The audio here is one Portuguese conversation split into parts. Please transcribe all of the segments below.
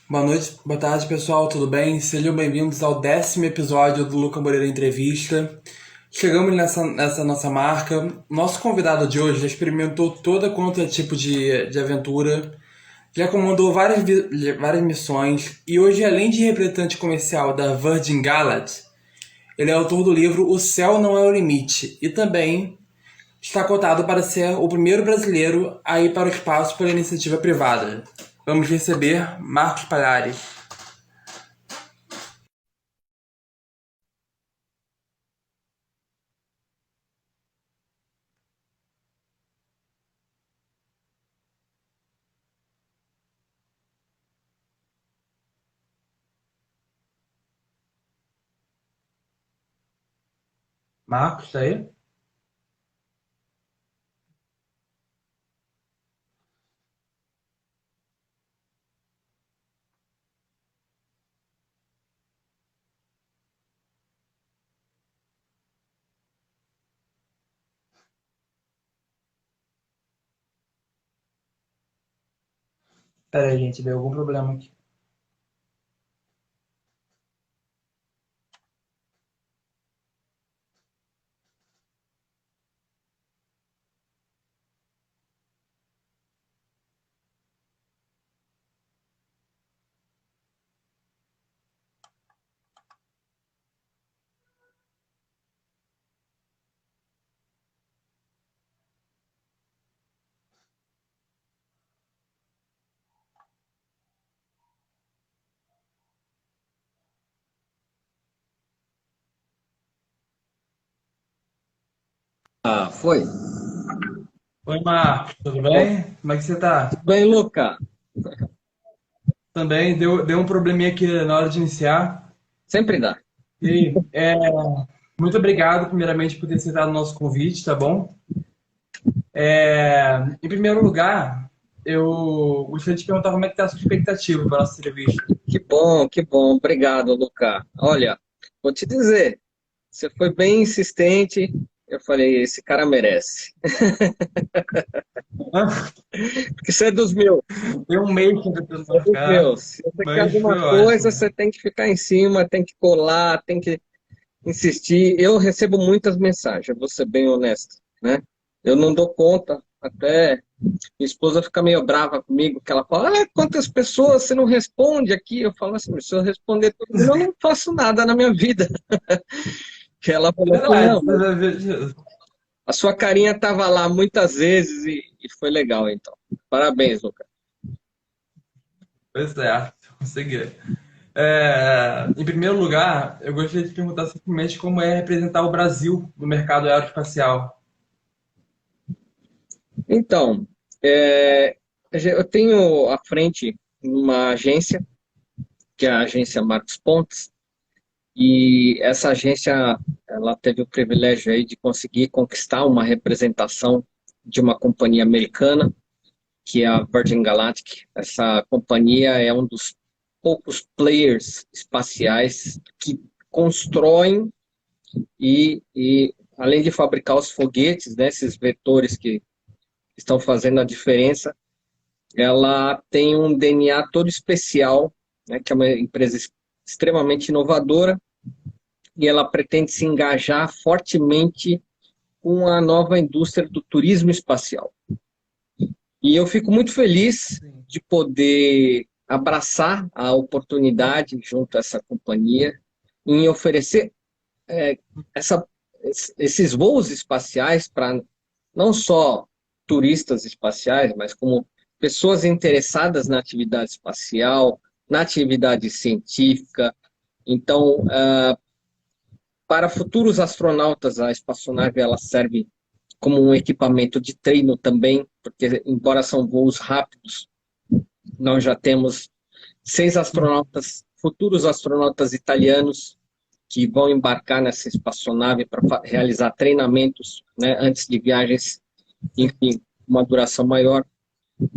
Boa noite, boa tarde pessoal, tudo bem? Sejam bem-vindos ao 10º episódio do Luca Moreira Entrevista. Chegamos nessa nossa marca. Nosso convidado de hoje já experimentou toda quanto é tipo de aventura, já comandou várias missões e hoje, além de representante comercial da Virgin Galactic, ele é autor do livro O Céu Não É o Limite e também está cotado para ser o primeiro brasileiro a ir para o espaço pela iniciativa privada. Vamos receber Marcos Palhares. Marcos, tá aí? Pera aí, gente, deu algum problema aqui. Ah, foi. Oi, Marcos, tudo Bom, bem? Como é que você tá? tudo bem, Luca? Também deu um probleminha aqui na hora de iniciar. Sempre dá. E aí, muito obrigado, primeiramente, por ter aceitado o nosso convite, tá bom? Em primeiro lugar, eu gostaria de te perguntar como é que tá a sua expectativa para a nossa entrevista. Que bom, que bom. Obrigado, Luca. Olha, vou te dizer, você foi bem insistente. Eu falei, esse cara merece. Porque você é dos meus, Tem um mês que eu tô tentando você é dos marcar, meus. Se você quer mas foi alguma coisa, ótimo. você tem que ficar em cima, tem que colar, tem que insistir. Eu recebo muitas mensagens, vou ser bem honesto, né? Eu não dou conta, até minha esposa fica meio brava comigo, que ela fala, ah, quantas pessoas você não responde aqui? Eu falo assim, se eu responder todo mundo, eu não faço nada na minha vida. Que ela É falou assim, verdade, não, mas você vai ver. a sua carinha estava lá muitas vezes e foi legal, então. Parabéns, Lucas. Pois é, consegui. Em primeiro lugar, eu gostaria de perguntar simplesmente como é representar o Brasil no mercado aeroespacial. Então, é, eu tenho à frente uma agência, que é a agência Marcos Pontes, e essa agência, ela teve o privilégio aí de conseguir conquistar uma representação de uma companhia americana, que é a Virgin Galactic. Essa companhia é um dos poucos players espaciais que constroem e além de fabricar os foguetes, né, esses vetores que estão fazendo a diferença, ela tem um DNA todo especial, né, que é uma empresa extremamente inovadora e ela pretende se engajar fortemente com a nova indústria do turismo espacial. E eu fico muito feliz Sim. de poder abraçar a oportunidade junto a essa companhia em oferecer é, essa, esses voos espaciais para não só turistas espaciais, mas como pessoas interessadas na atividade espacial, na atividade científica. Então, para futuros astronautas, a espaçonave ela serve como um equipamento de treino também, porque embora são voos rápidos, nós já temos 6 astronautas, futuros astronautas italianos, que vão embarcar nessa espaçonave para realizar treinamentos, né, antes de viagens, Sim. enfim, uma duração maior.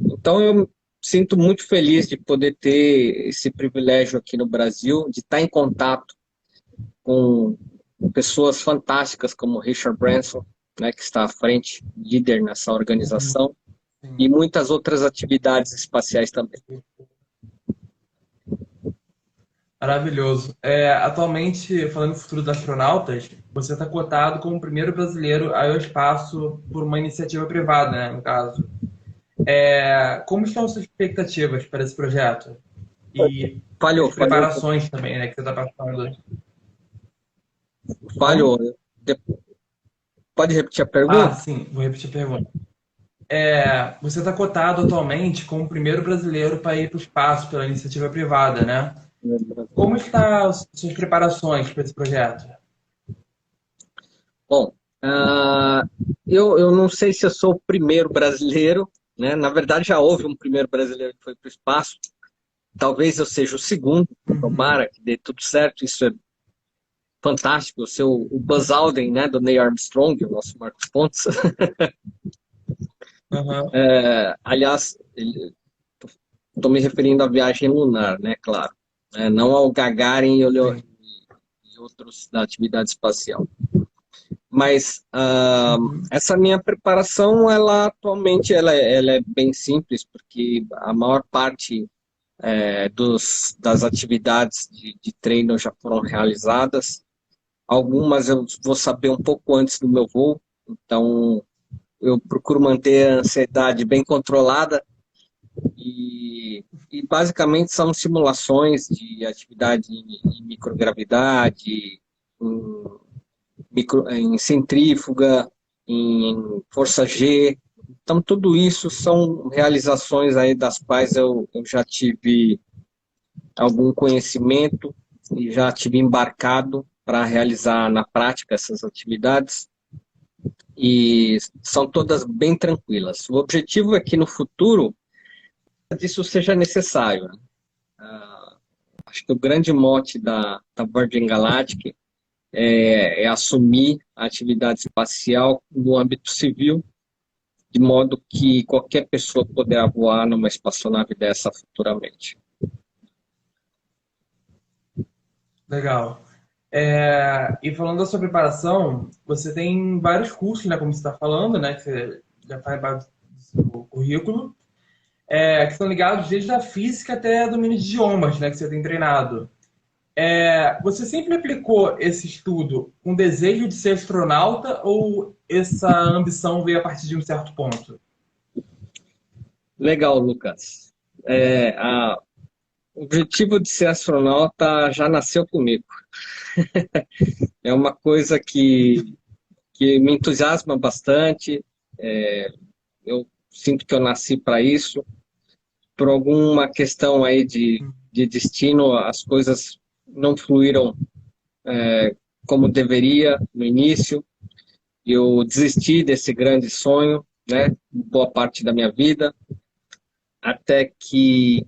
Então, eu sinto muito feliz de poder ter esse privilégio aqui no Brasil, de estar em contato com pessoas fantásticas como Richard Branson, né, que está à frente, líder nessa Uhum. organização, e Sim. muitas outras atividades espaciais também. Maravilhoso. Atualmente, falando no futuro dos astronautas, você está cotado como o primeiro brasileiro a ir ao espaço por uma iniciativa privada, né, no caso. Como estão suas expectativas para esse projeto? E Falhou, as falhou, preparações também, né, que você está passando. falhou. Como? De- Pode repetir a Ah, pergunta? sim, vou repetir a pergunta. Você está cotado atualmente como o primeiro brasileiro para ir para o espaço pela iniciativa privada, né? Como estão as suas preparações para esse projeto? Bom, ah, eu não sei se eu sou o primeiro brasileiro, né? Na verdade, já houve um primeiro brasileiro que foi para o espaço. Talvez eu seja o segundo. Uhum, Tomara que dê tudo certo. Isso é fantástico. Eu ser o Buzz Aldrin, né? Do Neil Armstrong, o nosso Marcos Pontes. uhum, Aliás, estou me referindo à viagem lunar, né? Claro. Não ao Gagarin sim. e outros da atividade espacial. Mas Uhum, essa minha preparação, ela atualmente ela é bem simples, porque a maior parte das atividades de treino já foram realizadas. Algumas eu vou saber um pouco antes do meu voo, então eu procuro manter a ansiedade bem controlada e basicamente são simulações de atividade em microgravidade, em em centrífuga, em força G. Então, tudo isso são realizações aí das quais eu já tive algum conhecimento e já tive embarcado para realizar na prática essas atividades e são todas bem tranquilas. O objetivo é que no futuro isso seja necessário. Acho que o grande mote da Virgin Galactic é assumir a atividade espacial no âmbito civil, de modo que qualquer pessoa poderá voar numa espaçonave dessa futuramente. legal. E falando da sua preparação, você tem vários cursos, né, como você está falando, né, que você já faz parte do seu currículo, que estão ligados desde a física até domínio de idiomas, né, que você tem treinado. Você sempre aplicou esse estudo com desejo de ser astronauta ou essa ambição veio a partir de um certo ponto? Legal, Lucas. O objetivo de ser astronauta já nasceu comigo. É uma coisa que me entusiasma bastante. Eu sinto que eu nasci para isso. Por alguma questão aí de destino, as coisas não fluíram como deveria no início. Eu desisti desse grande sonho, né? Boa parte da minha vida, até que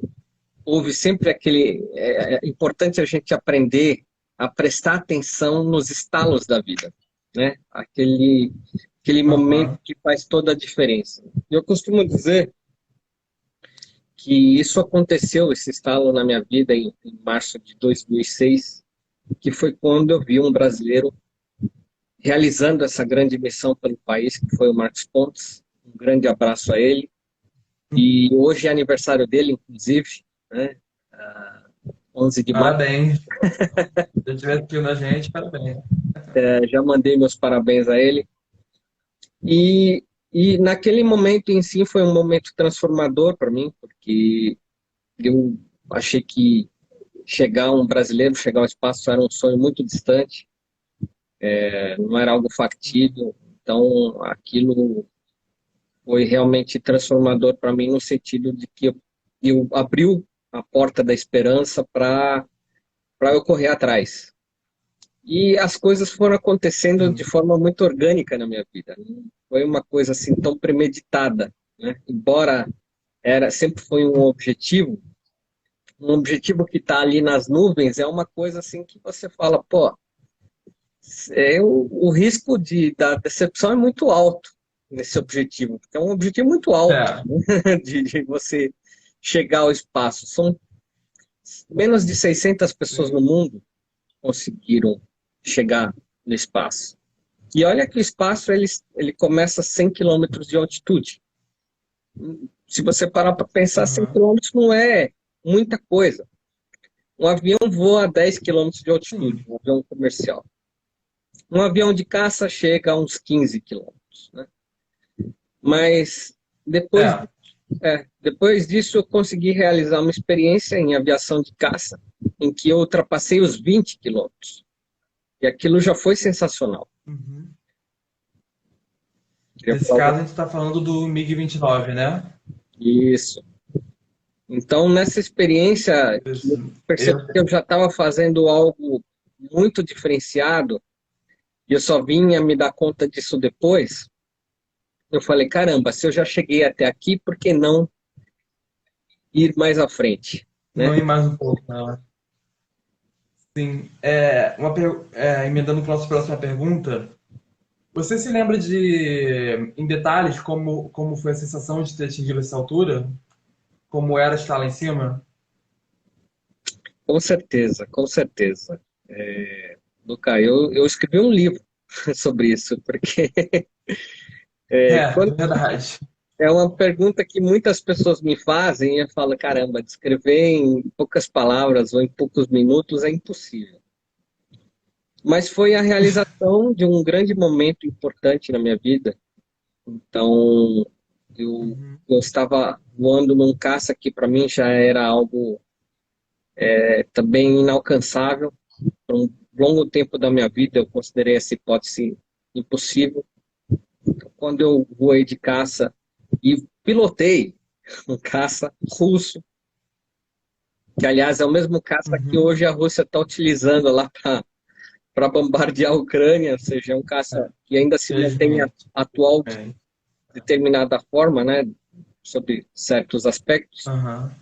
houve sempre aquele. É importante a gente aprender a prestar atenção nos estalos da vida, né? Aquele momento Aham. que faz toda a diferença. Eu costumo dizer que isso aconteceu, esse estalo na minha vida em março de 2006, que foi quando eu vi um brasileiro realizando essa grande missão pelo país, que foi o Marcos Pontes. Um grande abraço a ele. E hoje é aniversário dele, inclusive, né? 11 de maio. Parabéns. Se ele estiver assistindo a gente, parabéns. Já mandei meus parabéns a ele. E, e naquele momento em si foi um momento transformador para mim, porque eu achei que um brasileiro chegar ao espaço era um sonho muito distante, não era algo factível. Então, aquilo foi realmente transformador para mim no sentido de que eu abriu a porta da esperança para eu correr atrás. E as coisas foram acontecendo de Sim. forma muito orgânica na minha vida. Não foi uma coisa assim tão premeditada, né? Embora sempre foi um objetivo que está ali nas nuvens, é uma coisa assim que você fala, pô, o risco da decepção é muito alto nesse objetivo, porque é um objetivo muito alto, É. né? De você chegar ao espaço. São menos de 600 pessoas no Sim. mundo que conseguiram chegar no espaço. E olha que o espaço ele começa a 100 quilômetros de altitude. Se você parar para pensar, 100 Aham. quilômetros não é muita coisa. Um avião voa a 10 quilômetros de altitude, Sim. um avião comercial. Um avião de caça chega a uns 15 quilômetros, né? Mas depois, É. depois disso eu consegui realizar uma experiência em aviação de caça, em que eu ultrapassei os 20 quilômetros. E aquilo já foi sensacional. Uhum. Queria Nesse falar caso, a gente está falando do MiG-29, né? isso. Então, nessa experiência, que eu Isso. percebi que eu já estava fazendo algo muito diferenciado, e eu só vinha me dar conta disso depois, eu falei, caramba, se eu já cheguei até aqui, por que não ir mais à frente, né? Não ir mais um pouco, né? Sim. Emendando para a nossa próxima pergunta, você se lembra em detalhes, como foi a sensação de ter atingido essa altura? Como era estar lá em cima? Com certeza, com certeza. Luca, eu escrevi um livro sobre isso, porque quando Verdade. é uma pergunta que muitas pessoas me fazem e eu falo, caramba, descrever em poucas palavras ou em poucos minutos é impossível. Mas foi a realização de um grande momento importante na minha vida. Então, eu, Uhum. eu estava voando num caça que para mim já era algo também inalcançável. Por um longo tempo da minha vida eu considerei essa hipótese impossível. Quando eu voei de caça e pilotei um caça russo, que aliás é o mesmo caça que Uhum. hoje a Rússia está utilizando lá para bombardear a Ucrânia, ou seja, é um caça que ainda se mantém Felizmente. atual de É. determinada forma, né, sobre certos aspectos. Aham.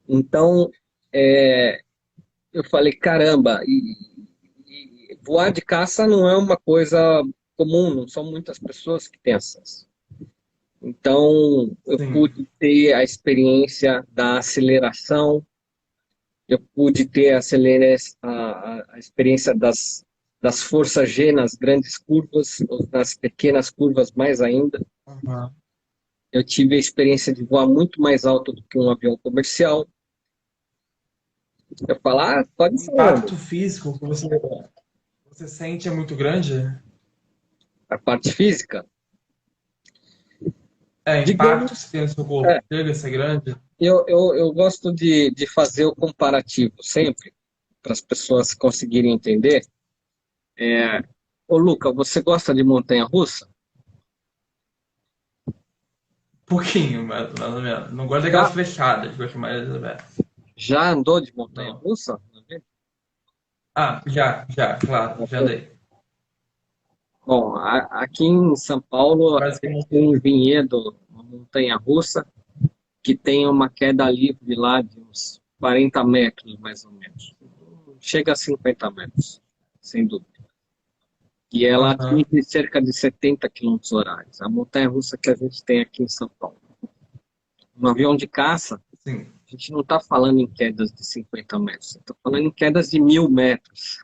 Então, é, eu falei, caramba, e voar de caça não é uma coisa comum, não são muitas pessoas que têm acesso. Então, eu Sim. pude ter a experiência da aceleração, eu pude ter a experiência das forças G nas grandes curvas, ou nas pequenas curvas mais ainda. Aham. Eu tive a experiência de voar muito mais alto do que um avião comercial. Eu falo, pode O falar, impacto físico que você sente é muito grande? a parte física. Impacto Digamos, que você tem no seu corpo é, chega a ser grande? eu gosto de fazer o comparativo sempre, para as pessoas conseguirem entender. Ô, Luca, você gosta de montanha-russa? Pouquinho, mais ou menos. Não gosto daquelas Já, fechadas, gosto mais abertas. já andou de Não. montanha-russa? Ah, já, claro, já dei. Bom, aqui em São Paulo a gente tem Basicamente, um vinhedo, uma montanha-russa, que tem uma queda livre lá de uns 40 metros, mais ou menos. Chega a 50 metros, sem dúvida. E ela aham, atinge cerca de 70 quilômetros horários. A montanha-russa que a gente tem aqui em São Paulo. No avião de caça, sim. a gente não está falando em quedas de 50 metros, está falando em quedas de 1.000 metros,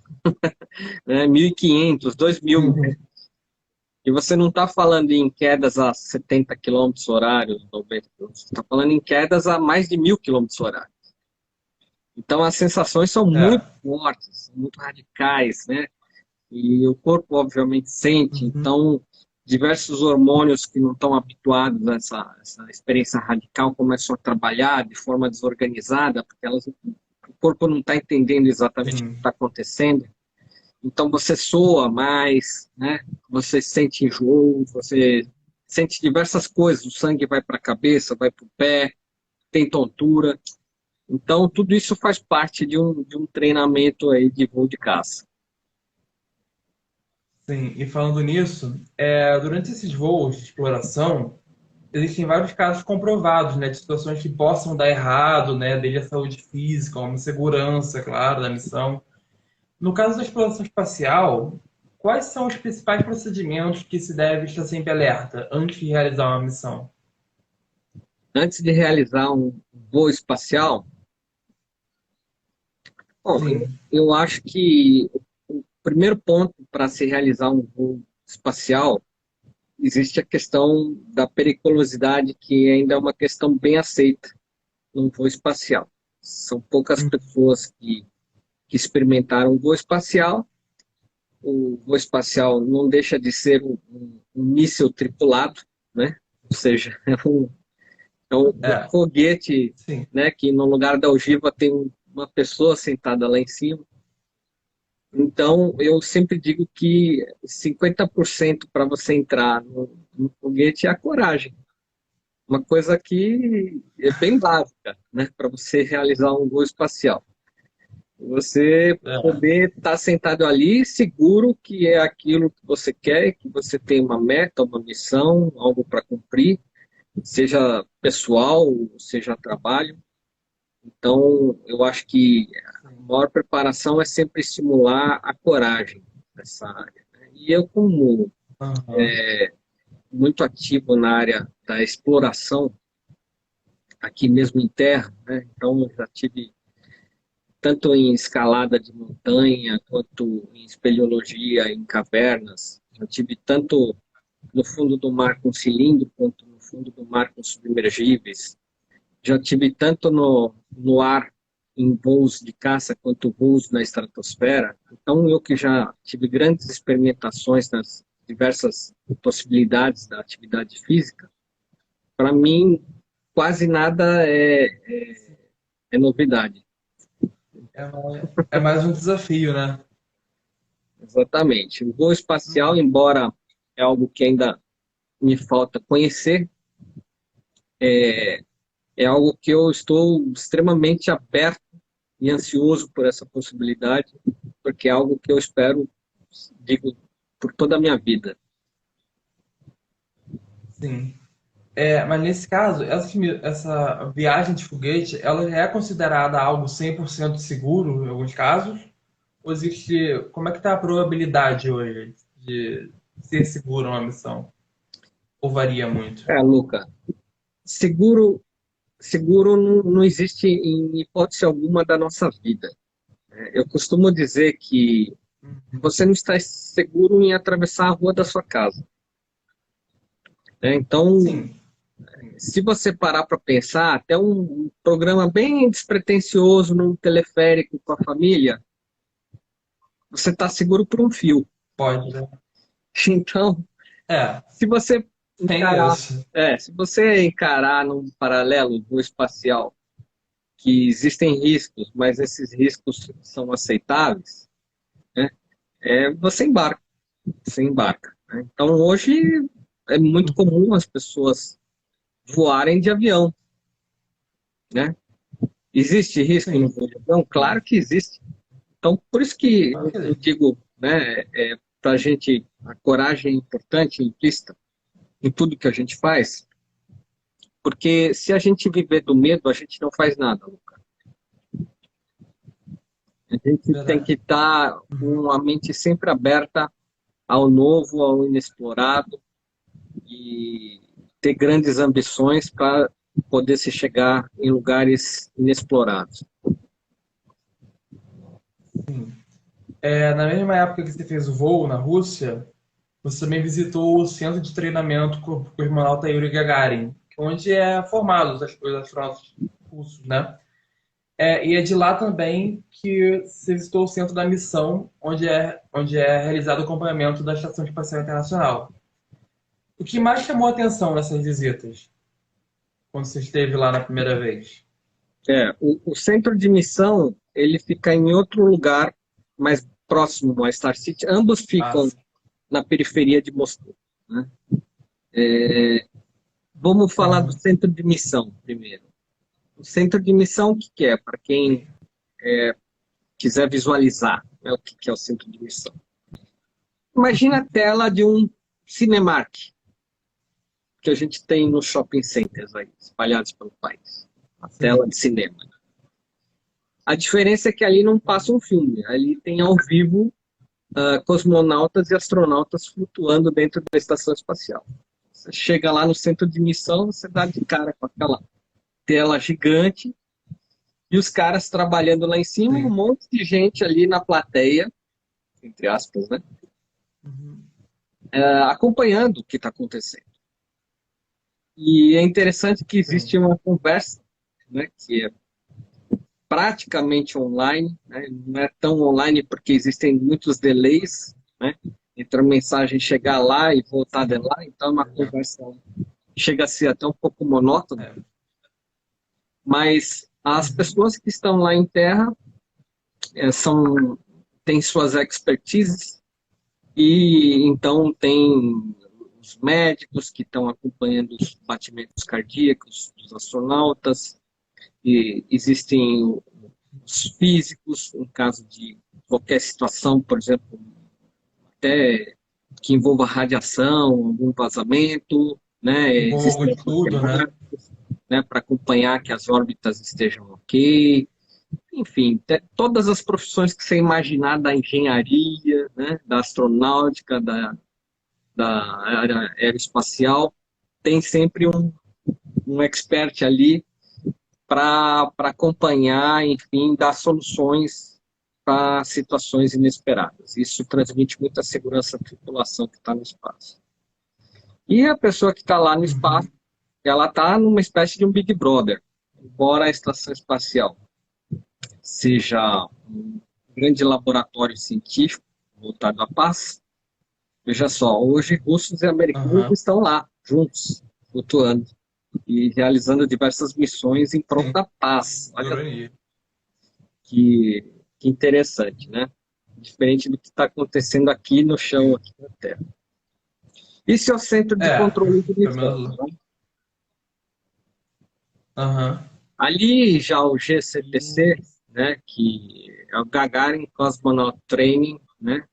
né? 1.500, 2.000. Uhum. E você não está falando em quedas a 70 quilômetros horários, 90 quilômetros, você está falando em quedas a mais de 1.000 quilômetros horários. Então as sensações são muito É. fortes, muito radicais, né? E o corpo obviamente sente. Uhum. Então diversos hormônios que não estão habituados a essa experiência radical começam a trabalhar de forma desorganizada, porque o corpo não está entendendo exatamente o que Sim. está acontecendo. Então você soa mais, né? Você sente enjoo, você sente diversas coisas. O sangue vai para a cabeça, vai para o pé, tem tontura. Então tudo isso faz parte de um treinamento aí de voo de caça. Sim, e falando nisso, durante esses voos de exploração, existem vários casos comprovados, né, de situações que possam dar errado, né, desde a saúde física, uma segurança, claro, da missão. No caso da exploração espacial, quais são os principais procedimentos que se deve estar sempre alerta antes de realizar uma missão? Antes de realizar um voo espacial, bom, Sim. eu acho que o primeiro ponto para se realizar um voo espacial existe a questão da periculosidade, que ainda é uma questão bem aceita num voo espacial. São poucas pessoas que experimentaram o voo espacial. O voo espacial não deixa de ser um míssil tripulado, né? Ou seja, é um É, foguete, sim. né, que no lugar da ogiva tem uma pessoa sentada lá em cima. Então, eu sempre digo que 50% para você entrar no foguete é a coragem. Uma coisa que é bem básica, né, para você realizar um voo espacial. Você É, poder estar sentado ali, seguro que é aquilo que você quer, que você tem uma meta, uma missão, algo para cumprir, seja pessoal, seja trabalho. Então, eu acho que a sim. maior preparação é sempre estimular a coragem nessa área, né? E eu, como Aham. muito ativo na área da exploração, aqui mesmo em terra, né? Então, eu já tive tanto em escalada de montanha, quanto em espeleologia, em cavernas. Já tive tanto no fundo do mar com cilindro, quanto no fundo do mar com submergíveis. Já tive tanto no ar em voos de caça quanto voos na estratosfera. Então, eu que já tive grandes experimentações nas diversas possibilidades da atividade física, para mim, quase nada é novidade. É mais um desafio, né? Exatamente. O voo espacial, Uhum. embora é algo que ainda me falta conhecer, é algo que eu estou extremamente aberto e ansioso por essa possibilidade, porque é algo que eu espero, digo, por toda a minha vida. Sim. Mas nesse caso, essa viagem de foguete, ela já é considerada algo 100% seguro em alguns casos? Ou existe, como é que está a probabilidade hoje de ser seguro uma missão? Ou varia muito? Luca, seguro, seguro não existe em hipótese alguma da nossa vida. Eu costumo dizer que Uhum. você não está seguro em atravessar a rua da sua casa, né? Então, Sim, se você parar para pensar, até um programa bem despretensioso num teleférico com a família, você está seguro por um fio. pode, né? Então, É, se você tem encarar, isso. se você encarar num paralelo do espacial que existem riscos, mas esses riscos são aceitáveis, né? Você embarca, você embarca, né? Então, hoje é muito comum as pessoas voarem de avião, né? Existe risco no Sim, voo de avião? Claro sim. que existe. Então, por isso que Claro que eu existe. digo, né, para a gente, a coragem é importante, implícita em tudo que a gente faz, porque se a gente viver do medo, a gente não faz nada, Luca. A gente tem que Verdade. estar Uhum. com a mente sempre aberta ao novo, ao inexplorado e ter grandes ambições para poder se chegar em lugares inexplorados. Na mesma época que você fez o voo na Rússia, você também visitou o centro de treinamento cosmonauta Yuri Gagarin, onde é formados os astronautas russos, né? E é de lá também que você visitou o centro da missão, onde é realizado o acompanhamento da Estação Espacial Internacional. O que mais chamou a atenção nessas visitas, quando você esteve lá na primeira vez? O centro de missão ele fica em outro lugar mais próximo à Star City. Ambos Ah, ficam sim. na periferia de Moscou, né? Vamos falar do Aham. centro de missão primeiro. O centro de missão, o que que é? Para quem quiser visualizar, né, o que que é o centro de missão. Imagina a tela de um Cinemark que a gente tem nos shopping centers aí, espalhados pelo país. A tela Sim. de cinema. A diferença é que ali não passa um filme, ali tem ao vivo cosmonautas e astronautas flutuando dentro da estação espacial. Você chega lá no centro de missão, você dá de cara com aquela tela gigante e os caras trabalhando lá em cima, um Sim. monte de gente ali na plateia, entre aspas, né? Uhum. Acompanhando o que está acontecendo. E é interessante que existe Sim. uma conversa, né, que é praticamente online, né? Não é tão online porque existem muitos delays, né? Entre a mensagem chegar lá e voltar de Sim. lá, então é uma conversa chega a ser até um pouco monótona, É. mas as Uhum. pessoas que estão lá em terra têm suas expertises e então tem os médicos que estão acompanhando os batimentos cardíacos dos astronautas, e existem os físicos, em caso de qualquer situação, por exemplo, até que envolva radiação, algum vazamento, né? Um pouco Existem de os tudo, né? matemáticos, né, para acompanhar que as órbitas estejam ok. Enfim, todas as profissões que você imaginar da engenharia, né, da astronáutica, da área aeroespacial, tem sempre um expert ali para acompanhar, enfim, dar soluções para situações inesperadas. Isso transmite muita segurança à tripulação que está no espaço. E a pessoa que está lá no espaço, Uhum. ela está numa espécie de um Big Brother. Embora a estação espacial seja um grande laboratório científico voltado à paz, veja só, hoje russos e americanos Aham. estão lá, juntos, flutuando e realizando diversas missões em prol Sim. da paz. Olha Ironia. que, que interessante, né? Diferente do que está acontecendo aqui no chão, Sim. aqui na Terra. Isso é o centro de É, controle de pelo missão. menos. Né? Aham. Ali já o GCTC, né, que é o Gagarin Cosmonaut Training, né,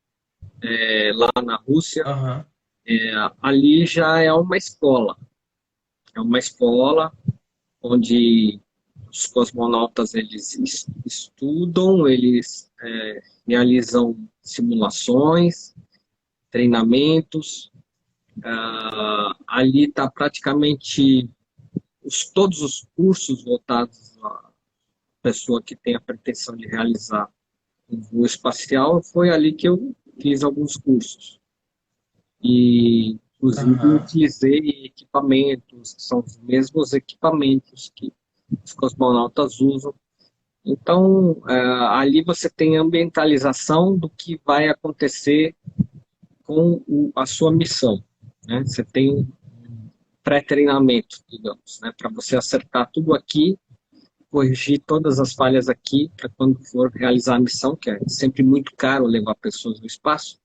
lá na Rússia, Aham. ali já é uma escola. É uma escola onde os cosmonautas eles estudam, eles realizam simulações, treinamentos. Ali está praticamente todos os cursos voltados à pessoa que tem a pretensão de realizar um voo espacial. Foi ali que eu fiz alguns cursos. E, inclusive, Aham. utilizei equipamentos, que são os mesmos equipamentos que os cosmonautas usam. Então, ali você tem a ambientalização do que vai acontecer com a sua missão. Né? Você tem um pré-treinamento, digamos, né? Para você acertar tudo aqui, corrigir todas as falhas aqui, para quando for realizar a missão, que é sempre muito caro levar pessoas no espaço,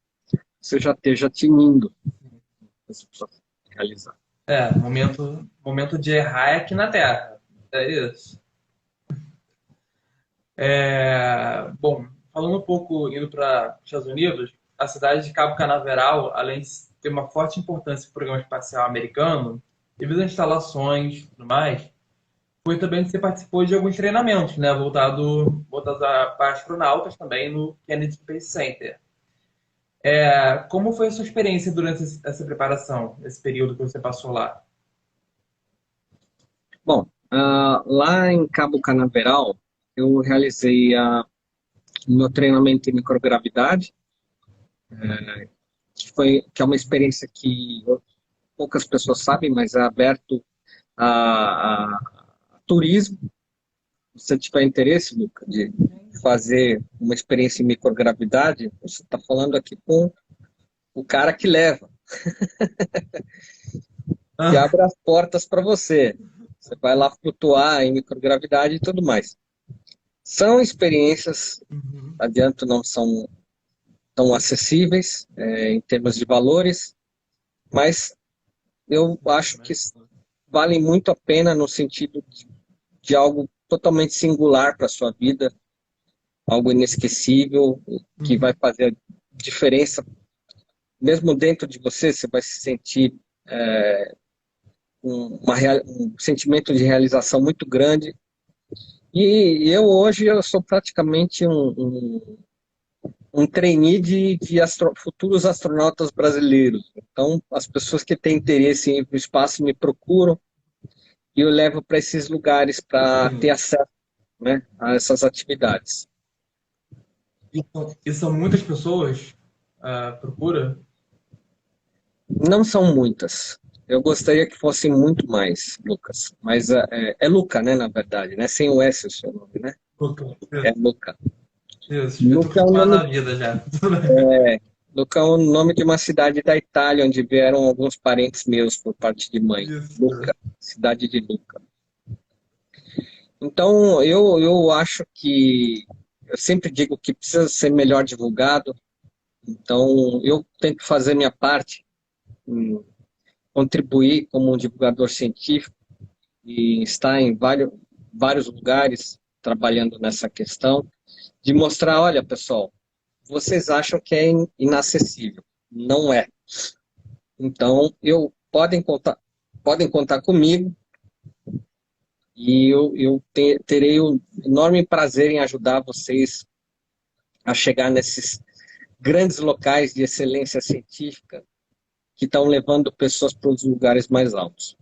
você já esteja tinindo para realizar. É, momento de errar é aqui na Terra. É isso. Bom, falando um pouco, indo para os Estados Unidos, a cidade de Cabo Canaveral, além de ter uma forte importância no programa espacial americano, devido às instalações e tudo mais, foi também que você participou de alguns treinamentos, né, voltado para astronautas também no Kennedy Space Center. Como foi a sua experiência durante essa preparação, esse período que você passou lá? Bom, lá em Cabo Canaveral, eu realizei o meu treinamento em microgravidade, que é uma experiência que poucas pessoas sabem, mas é aberto a turismo. Se você tiver interesse, Luca, de fazer uma experiência em microgravidade, você está falando aqui com o cara que leva, que Ah, abre as portas para você. Você vai lá flutuar em microgravidade e tudo mais. São experiências, uhum. adianto, não são tão acessíveis em termos de valores, mas eu acho que valem muito a pena no sentido de algo totalmente singular para a sua vida, algo inesquecível, que vai Uhum. fazer a diferença. Mesmo dentro de você, você vai se sentir um sentimento de realização muito grande. E eu hoje eu sou praticamente um trainee de futuros astronautas brasileiros. Então, as pessoas que têm interesse em ir para o espaço me procuram e eu levo para esses lugares para ter Sim. acesso, né, a essas atividades. E são muitas pessoas procura? Não são muitas. Eu gostaria que fossem muito mais, Lucas. Mas é Luca, né, na verdade, né? Sem o S o seu nome, né? Luca. É Luca. Isso, já tô Luca é o acostumado nome, na vida já. Tudo bem. Luca é o nome de uma cidade da Itália, onde vieram alguns parentes meus por parte de mãe. Isso. Luca, cidade de Luca. Então, eu acho que, eu sempre digo que precisa ser melhor divulgado. Então, eu tento fazer minha parte, contribuir como um divulgador científico e estar em vários lugares trabalhando nessa questão, de mostrar, olha, pessoal, vocês acham que é inacessível. Não é. Então, podem contar comigo e eu terei o enorme prazer em ajudar vocês a chegar nesses grandes locais de excelência científica que estão levando pessoas para os lugares mais altos.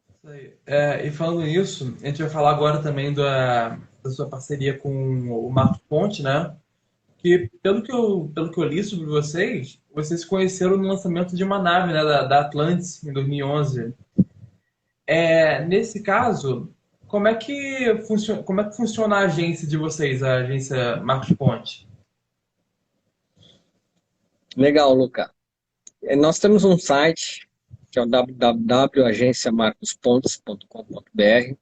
Isso aí. E falando nisso, a gente vai falar agora também da sua parceria com o Marcos Ponte, né? Que, pelo que eu li sobre vocês se conheceram no lançamento de uma nave, né, da Atlantis, em 2011. Nesse caso, como é que funciona a agência de vocês, a agência Marcos Ponte? Legal, Luca. Nós temos um site que é o www.agenciamarcospontes.com.br.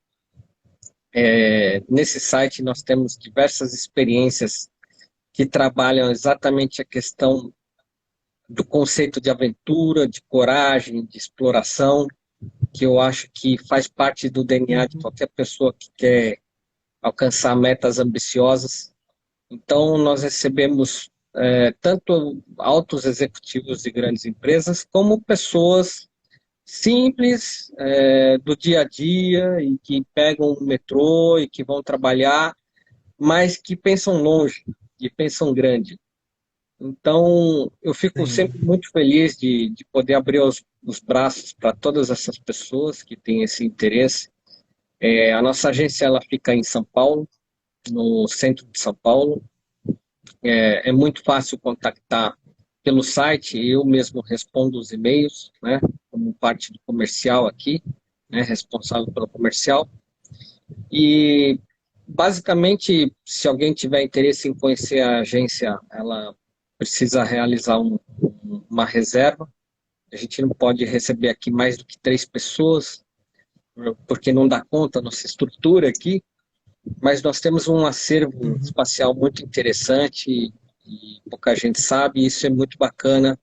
Nesse site nós temos diversas experiências que trabalham exatamente a questão do conceito de aventura, de coragem, de exploração, que eu acho que faz parte do DNA de qualquer pessoa que quer alcançar metas ambiciosas. Então, nós recebemos tanto altos executivos de grandes empresas, como pessoas simples, do dia a dia, e que pegam o metrô e que vão trabalhar, mas que pensam longe e pensam grande. Então, eu fico sempre Sim. muito feliz de poder abrir os braços para todas essas pessoas que têm esse interesse. A nossa agência ela fica em São Paulo, no centro de São Paulo. É muito fácil contactar pelo site, eu mesmo respondo os e-mails, né, como parte do comercial aqui, né, responsável pelo comercial. E, basicamente, se alguém tiver interesse em conhecer a agência, ela precisa realizar uma reserva. A gente não pode receber aqui mais do que 3 pessoas, porque não dá conta a nossa estrutura aqui, mas nós temos um acervo Uhum. espacial muito interessante e pouca gente sabe, e isso é muito bacana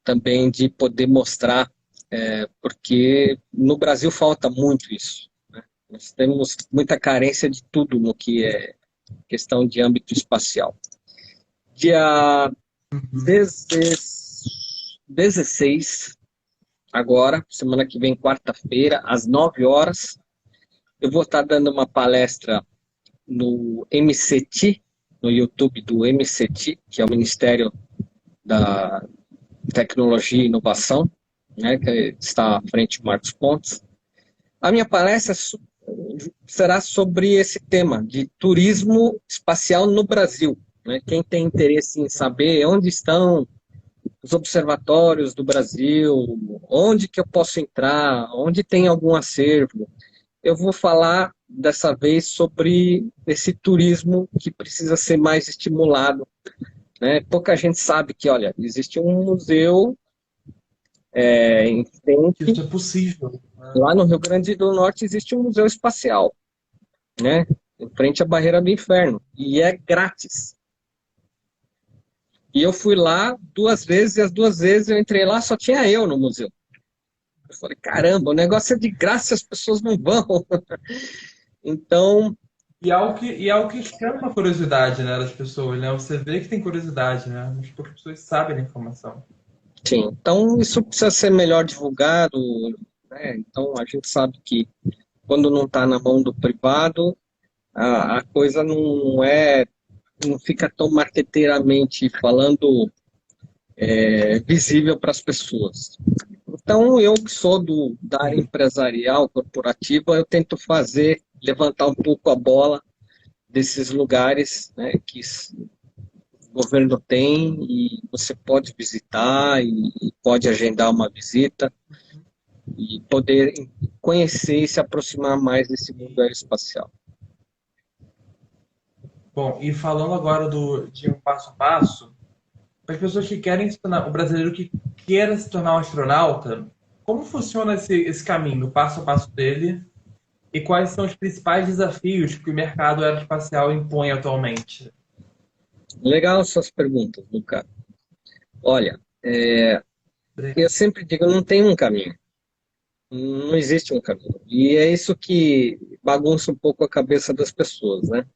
também de poder mostrar, porque no Brasil falta muito isso. Né? Nós temos muita carência de tudo no que é questão de âmbito espacial. Dia Uhum. 16, agora, semana que vem, quarta-feira, às 9 horas, eu vou estar dando uma palestra no MCT, no YouTube do MCT, que é o Ministério da Tecnologia e Inovação, né, que está à frente do Marcos Pontes. A minha palestra será sobre esse tema de turismo espacial no Brasil. Né? Quem tem interesse em saber onde estão os observatórios do Brasil, onde que eu posso entrar, onde tem algum acervo, eu vou falar dessa vez sobre esse turismo que precisa ser mais estimulado. Né? Pouca gente sabe que, olha, existe um museu em frente, Isso é possível, né? lá no Rio Grande do Norte existe um museu espacial, né? Em frente à Barreira do Inferno, e é grátis. E eu fui lá 2 vezes, e as 2 vezes eu entrei lá, só tinha eu no museu. Eu falei, caramba, o negócio é de graça, as pessoas não vão. Então, E é algo que chama a curiosidade, né, das pessoas, né? Você vê que tem curiosidade, né? Mas poucas pessoas sabem da informação. sim, então isso precisa ser melhor divulgado, né? Então a gente sabe que quando não está na mão do privado, a coisa não fica tão marqueteiramente falando visível para as pessoas. Então eu que sou da área Sim. empresarial, corporativa, eu tento levantar um pouco a bola desses lugares, né, que o governo tem e você pode visitar e pode agendar uma visita. e poder conhecer e se aproximar mais desse mundo aeroespacial. Bom, e falando agora de um passo a passo, para as pessoas que querem se tornar, o brasileiro que queira se tornar um astronauta, como funciona esse caminho, o passo a passo dele, e quais são os principais desafios que o mercado aeroespacial impõe atualmente? Legal suas perguntas, Luca. Olha, eu sempre digo, não tem um caminho. Não existe um caminho. E é isso que bagunça um pouco a cabeça das pessoas, né?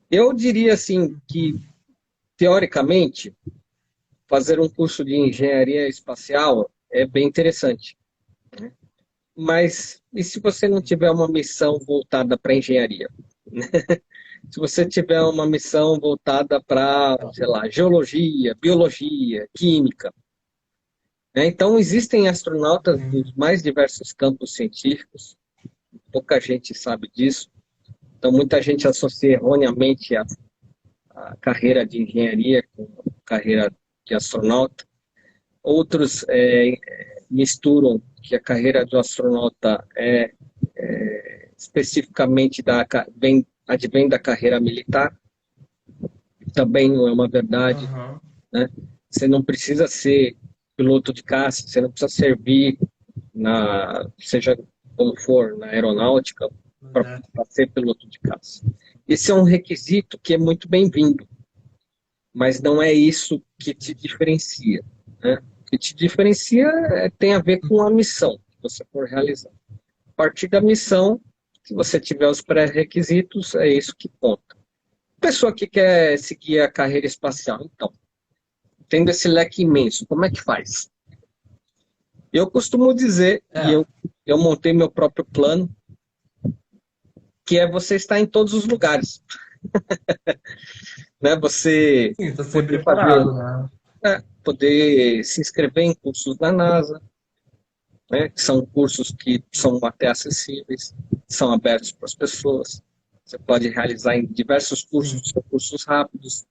Eu diria assim que, teoricamente, fazer um curso de engenharia espacial é bem interessante. Mas e se você não tiver uma missão voltada para engenharia? Se você tiver uma missão voltada para, sei lá, geologia, biologia, química, né? Então, existem astronautas dos mais diversos campos científicos, pouca gente sabe disso. Então, muita gente associa erroneamente a carreira de engenharia com a carreira de astronauta. Outros misturam que a carreira do astronauta especificamente advém da carreira militar. Também não é uma verdade. Uhum. Né? Você não precisa ser piloto de caça, você não precisa servir seja como for, na aeronáutica, para ser piloto de caça. Esse é um requisito que é muito bem-vindo, mas não é isso que te diferencia. Né? O que te diferencia tem a ver com a missão que você for realizar. A partir da missão, se você tiver os pré-requisitos, é isso que conta. Pessoa que quer seguir a carreira espacial, então, tendo esse leque imenso, como é que faz? Eu costumo dizer, e eu montei meu próprio plano, que é você estar em todos os lugares. Né? Você Sim, está sempre poder preparado, né? poder se inscrever em cursos da NASA, né? São cursos que são até acessíveis, são abertos para as pessoas. Você pode realizar em diversos cursos, são cursos rápidos.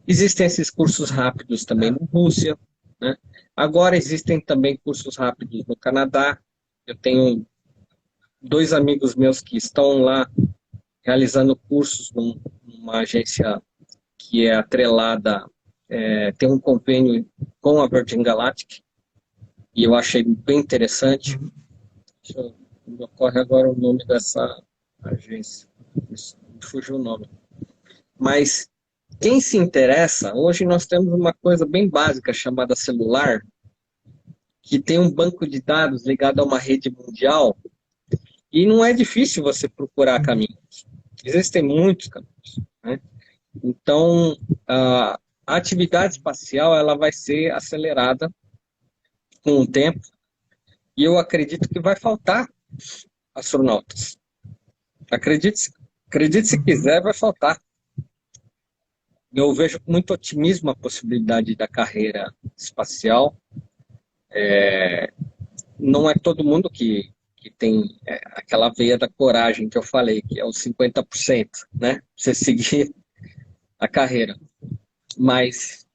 Existem esses cursos rápidos também na Rússia, né? Agora existem também cursos rápidos no Canadá. Eu tenho 2 amigos meus que estão lá realizando cursos numa agência que é atrelada, tem um convênio com a Virgin Galactic, e eu achei bem interessante. Me ocorre agora o nome dessa agência, me fugiu o nome. Mas quem se interessa, hoje nós temos uma coisa bem básica chamada celular, que tem um banco de dados ligado a uma rede mundial, e não é difícil você procurar caminhos. Existem muitos caminhos, né? Então, a atividade espacial ela vai ser acelerada com o tempo, e eu acredito que vai faltar astronautas. Acredite se quiser, vai faltar. Eu vejo com muito otimismo a possibilidade da carreira espacial. Não é todo mundo que tem aquela veia da coragem que eu falei, que é os 50%, né? Você seguir a carreira. Mas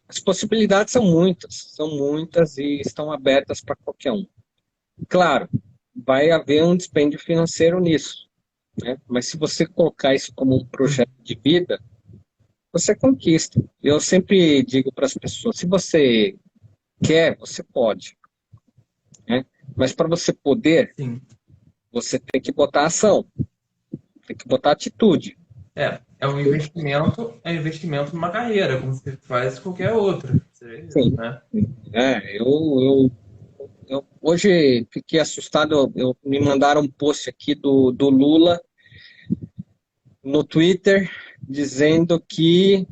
as possibilidades são muitas e estão abertas para qualquer um. Claro, vai haver um dispêndio financeiro nisso, né? Mas se você colocar isso como um projeto de vida, você conquista. Eu sempre digo para as pessoas, se você quer, você pode, né? Mas para você poder, você tem que botar ação, tem que botar atitude. É um investimento numa carreira, como você faz qualquer outra. Sim. Né? Eu hoje fiquei assustado, me mandaram um post aqui do Lula no Twitter, dizendo que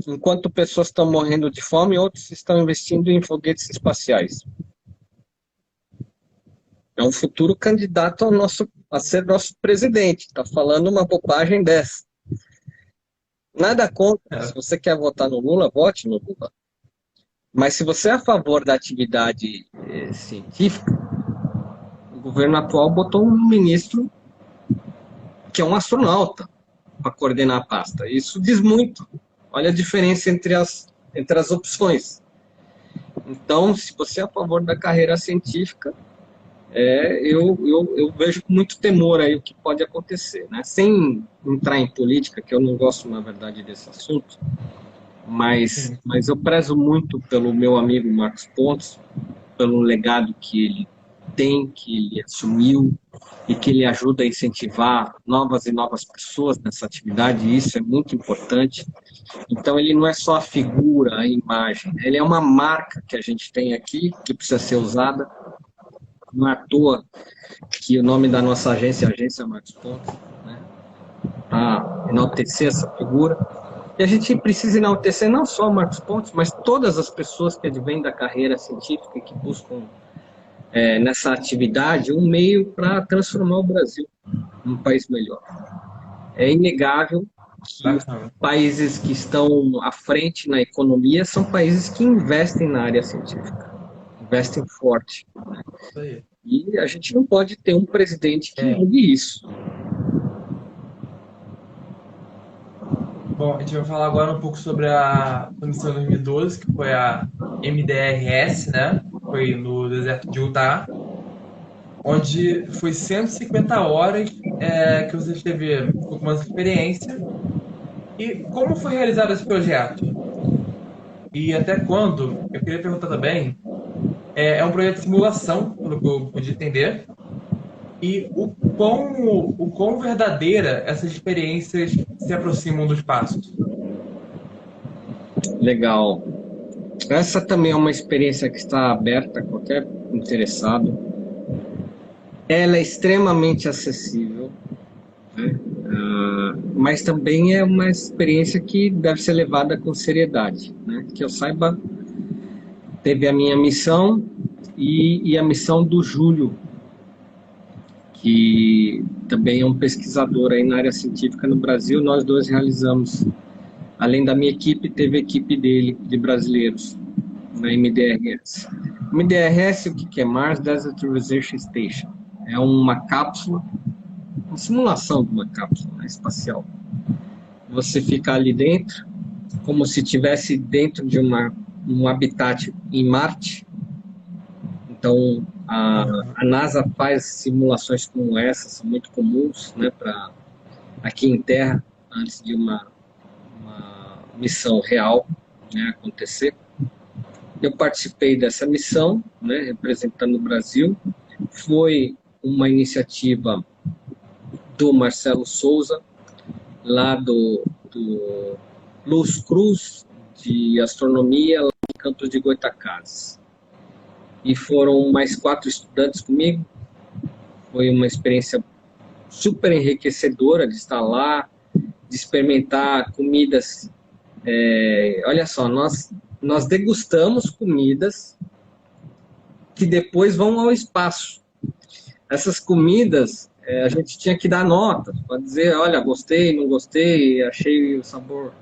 enquanto pessoas estão morrendo de fome, outros estão investindo em foguetes espaciais. É um futuro candidato a ser nosso presidente. Está falando uma bobagem dessa. Nada contra. Se você quer votar no Lula, vote no Lula. Mas se você é a favor da atividade científica, o governo atual botou um ministro que é um astronauta para coordenar a pasta. Isso diz muito. Olha a diferença entre as opções. Então, se você é a favor da carreira científica, eu vejo com muito temor aí o que pode acontecer, né? Sem entrar em política, que eu não gosto, na verdade, desse assunto, Sim. mas eu prezo muito pelo meu amigo Marcos Pontes, pelo legado que ele tem, que ele assumiu e que ele ajuda a incentivar novas e novas pessoas nessa atividade, e isso é muito importante. Então, ele não é só a figura, a imagem, ele é uma marca que a gente tem aqui, que precisa ser usada. Não é à toa que o nome da nossa agência é Agência Marcos Pontes, né? Para enaltecer essa figura. E a gente precisa enaltecer não só o Marcos Pontes, mas todas as pessoas que advêm da carreira científica e que buscam nessa atividade um meio para transformar o Brasil num país melhor. É inegável que os Bacana. países que estão à frente na economia são países que investem na área científica, investem forte. Isso aí. E a gente não pode ter um presidente que É, negue isso. bom, a gente vai falar agora um pouco sobre a missão 2012, que foi a MDRS, né? Foi no deserto de Utah, onde foi 150 horas que você teve uma experiência. E como foi realizado esse projeto? E até quando? Eu queria perguntar também. É um projeto de simulação, pelo que eu pude entender. E o quão verdadeira essas experiências se aproximam dos passos. Legal. Essa também é uma experiência que está aberta a qualquer interessado. Ela é extremamente acessível, né? Mas também é uma experiência que deve ser levada com seriedade, né? Que eu saiba, teve a minha missão e a missão do Júlio, que também é um pesquisador aí na área científica no Brasil. Nós dois realizamos, além da minha equipe, teve a equipe dele, de brasileiros, na MDRS. MDRS, o que é? Mars Desert Research Station. É uma cápsula, uma simulação de uma cápsula, né, espacial. Você fica ali dentro, como se estivesse dentro de um habitat em Marte. Então, Uhum. a NASA faz simulações como essa, são muito comuns, né, aqui em Terra, antes de uma missão real, né, acontecer. Eu participei dessa missão, né, representando o Brasil. Foi uma iniciativa do Marcelo Souza, lá do Luz Cruz de Astronomia, lá em Campos de Goytacazes. E foram mais 4 estudantes comigo. Foi uma experiência super enriquecedora de estar lá, de experimentar comidas. Olha só, nós degustamos comidas que depois vão ao espaço. Essas comidas, a gente tinha que dar nota para dizer, olha, gostei, não gostei, achei o sabor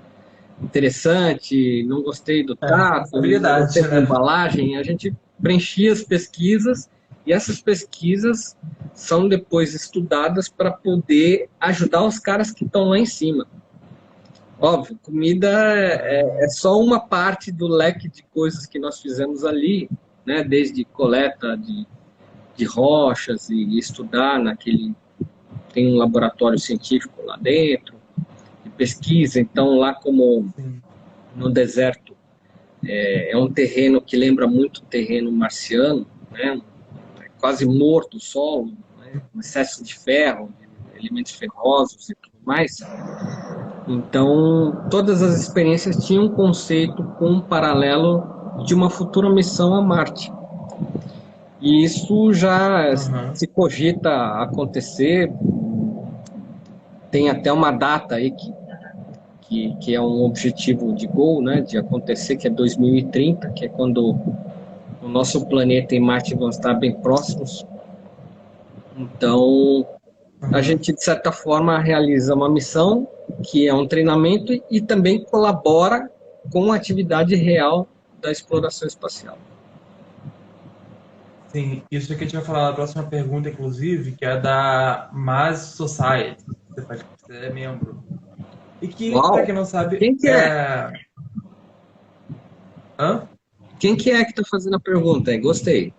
interessante, não gostei do trato, não Habilidade, gostei da né? embalagem. A gente preenchia as pesquisas e essas pesquisas são depois estudadas para poder ajudar os caras que estão lá em cima. Óbvio, comida é só uma parte do leque de coisas que nós fizemos ali, né? Desde coleta de rochas e estudar naquele... Tem um laboratório científico lá dentro, de pesquisa. Então, lá como Sim. no deserto, é um terreno que lembra muito o terreno marciano, né? É quase morto o solo, né? Um excesso de ferro, de elementos ferrosos e tudo mais. Então, todas as experiências tinham um conceito com um paralelo de uma futura missão a Marte. E isso já Uhum. se cogita acontecer, tem até uma data aí que é um objetivo de goal, né, de acontecer, que é 2030, que é quando o nosso planeta e Marte vão estar bem próximos. Então, a Uhum. gente, de certa forma, realiza uma missão, que é um treinamento, e também colabora com a atividade real da exploração espacial. Sim, isso aqui a gente vai falar na próxima pergunta, inclusive, que é da Mars Society. Você é membro. E que, para Uau! quem não sabe, Quem que é? Hã? Quem que é que está fazendo a pergunta? Gostei.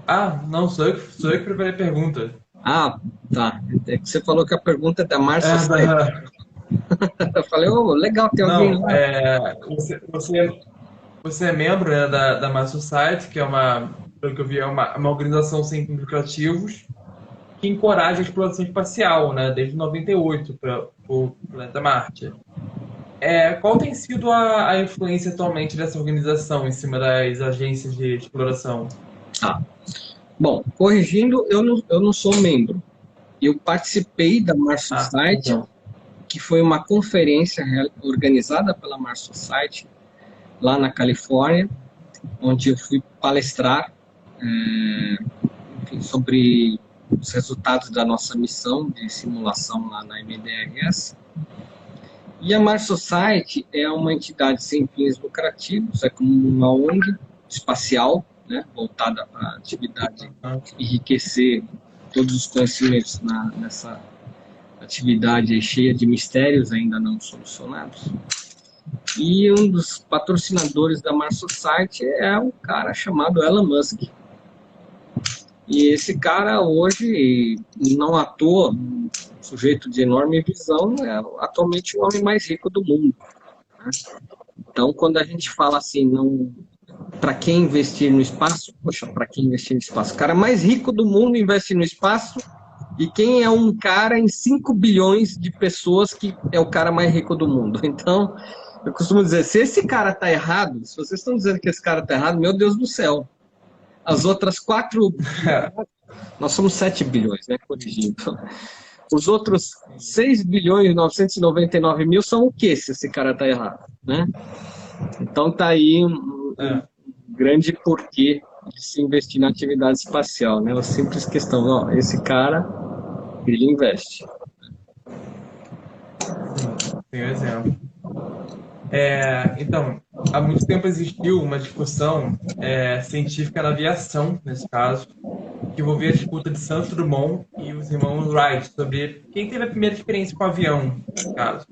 Ah, não, sou eu que preparei a pergunta. Ah, tá. É que você falou que a pergunta é da Mar É, Society. Eu falei, oh, legal, tem alguém não, lá. você é membro, né, da Mass Society, que é pelo que eu vi, é uma organização sem fins lucrativos que encoraja a exploração espacial, né, desde 98 para o planeta Marte. Qual tem sido a influência atualmente dessa organização em cima das agências de exploração? Ah, bom, corrigindo, eu não sou membro. Eu participei da Mars Ah, Society, perdão. que foi uma conferência organizada pela Mars Society lá na Califórnia, onde eu fui palestrar enfim, sobre os resultados da nossa missão de simulação lá na MDRS. E a Mars Society é uma entidade sem fins lucrativos, é como uma ONG espacial, né, voltada para a atividade enriquecer todos os conhecimentos nessa atividade cheia de mistérios ainda não solucionados. E um dos patrocinadores da Mars Society é um cara chamado Elon Musk. E esse cara hoje, não à toa, um sujeito de enorme visão, é atualmente o homem mais rico do mundo. Né? Então, quando a gente fala assim, não, para quem investir no espaço, poxa, para quem investir no espaço? O cara mais rico do mundo investe no espaço, e quem é um cara em 5 bilhões de pessoas que é o cara mais rico do mundo. Então, eu costumo dizer, se esse cara está errado, se vocês estão dizendo que esse cara está errado, meu Deus do céu. As outras 4, nós somos 7 bilhões, né, corrigindo. Os outros 6 bilhões e 999 mil são o que se esse cara está errado, né? Então tá aí um grande porquê de se investir na atividade espacial, né? A simples questão, ó, esse cara, ele investe. Tem um exemplo. Então, há muito tempo existiu uma discussão científica na aviação, nesse caso, que envolvia a disputa de Santos Dumont e os irmãos Wright sobre quem teve a primeira experiência com o avião, nesse caso.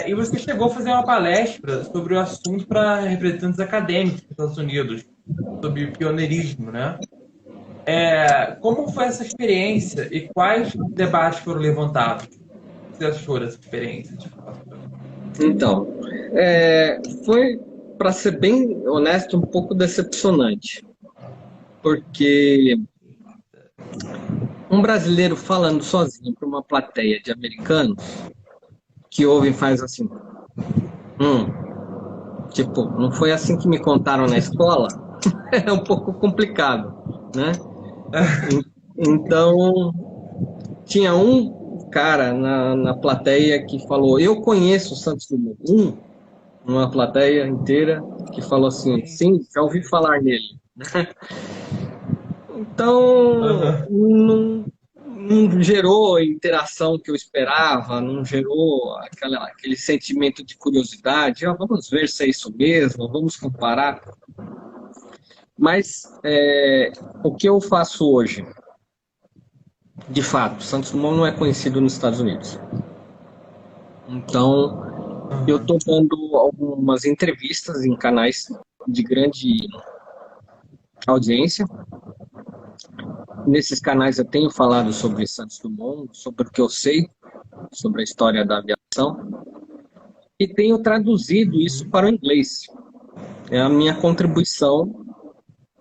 E você chegou a fazer uma palestra sobre o assunto para representantes acadêmicos dos Estados Unidos, sobre pioneirismo, né? Como foi essa experiência e quais debates foram levantados? O que você achou dessa experiência? Então, foi, para ser bem honesto, um pouco decepcionante. Porque um brasileiro falando sozinho para uma plateia de americanos que ouvem faz assim, tipo, não foi assim que me contaram na escola? É um pouco complicado, né? Então, tinha um cara na plateia que falou, eu conheço o Santos Dumont, uma plateia inteira que falou assim, sim, já ouvi falar nele. Então, não gerou a interação que eu esperava, não gerou aquele sentimento de curiosidade, vamos ver se é isso mesmo, vamos comparar. Mas o que eu faço hoje? De fato, Santos Dumont não é conhecido nos Estados Unidos. Então, eu estou dando algumas entrevistas em canais de grande audiência. Nesses canais eu tenho falado sobre Santos Dumont, sobre o que eu sei, sobre a história da aviação, e tenho traduzido isso para o inglês. É a minha contribuição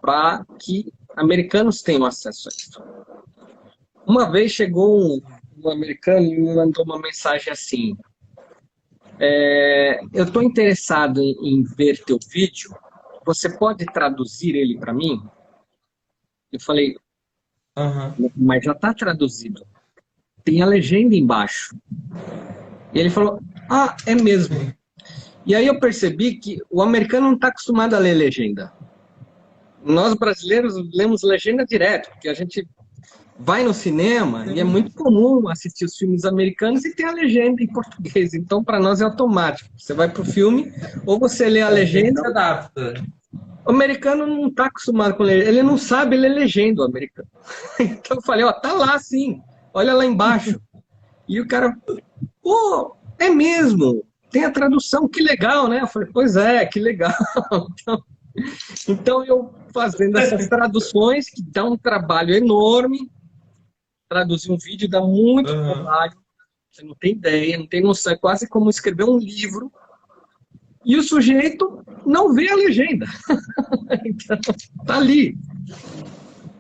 para que americanos tenham acesso a isso. Uma vez chegou um americano e me mandou uma mensagem assim, eu estou interessado em ver teu vídeo, você pode traduzir ele para mim? Eu falei, mas já está traduzido. Tem a legenda embaixo. E ele falou, é mesmo. E aí eu percebi que o americano não está acostumado a ler legenda. Nós brasileiros lemos legenda direto, porque a gente vai no cinema e é muito comum assistir os filmes americanos e ter a legenda em português. Então, para nós é automático. Você vai para o filme, ou você lê a legenda... Se adapta. O americano não está acostumado com legenda. Ele não sabe ler legenda, o americano. Então eu falei, tá lá sim. Olha lá embaixo. E o cara, é mesmo. tem a tradução, que legal, né? Eu falei, pois é, que legal. Então eu fazendo essas traduções, que dá um trabalho enorme, traduzir um vídeo dá muito Aham. trabalho, você não tem ideia, não tem noção, é quase como escrever um livro, e o sujeito não vê a legenda. Então, tá ali.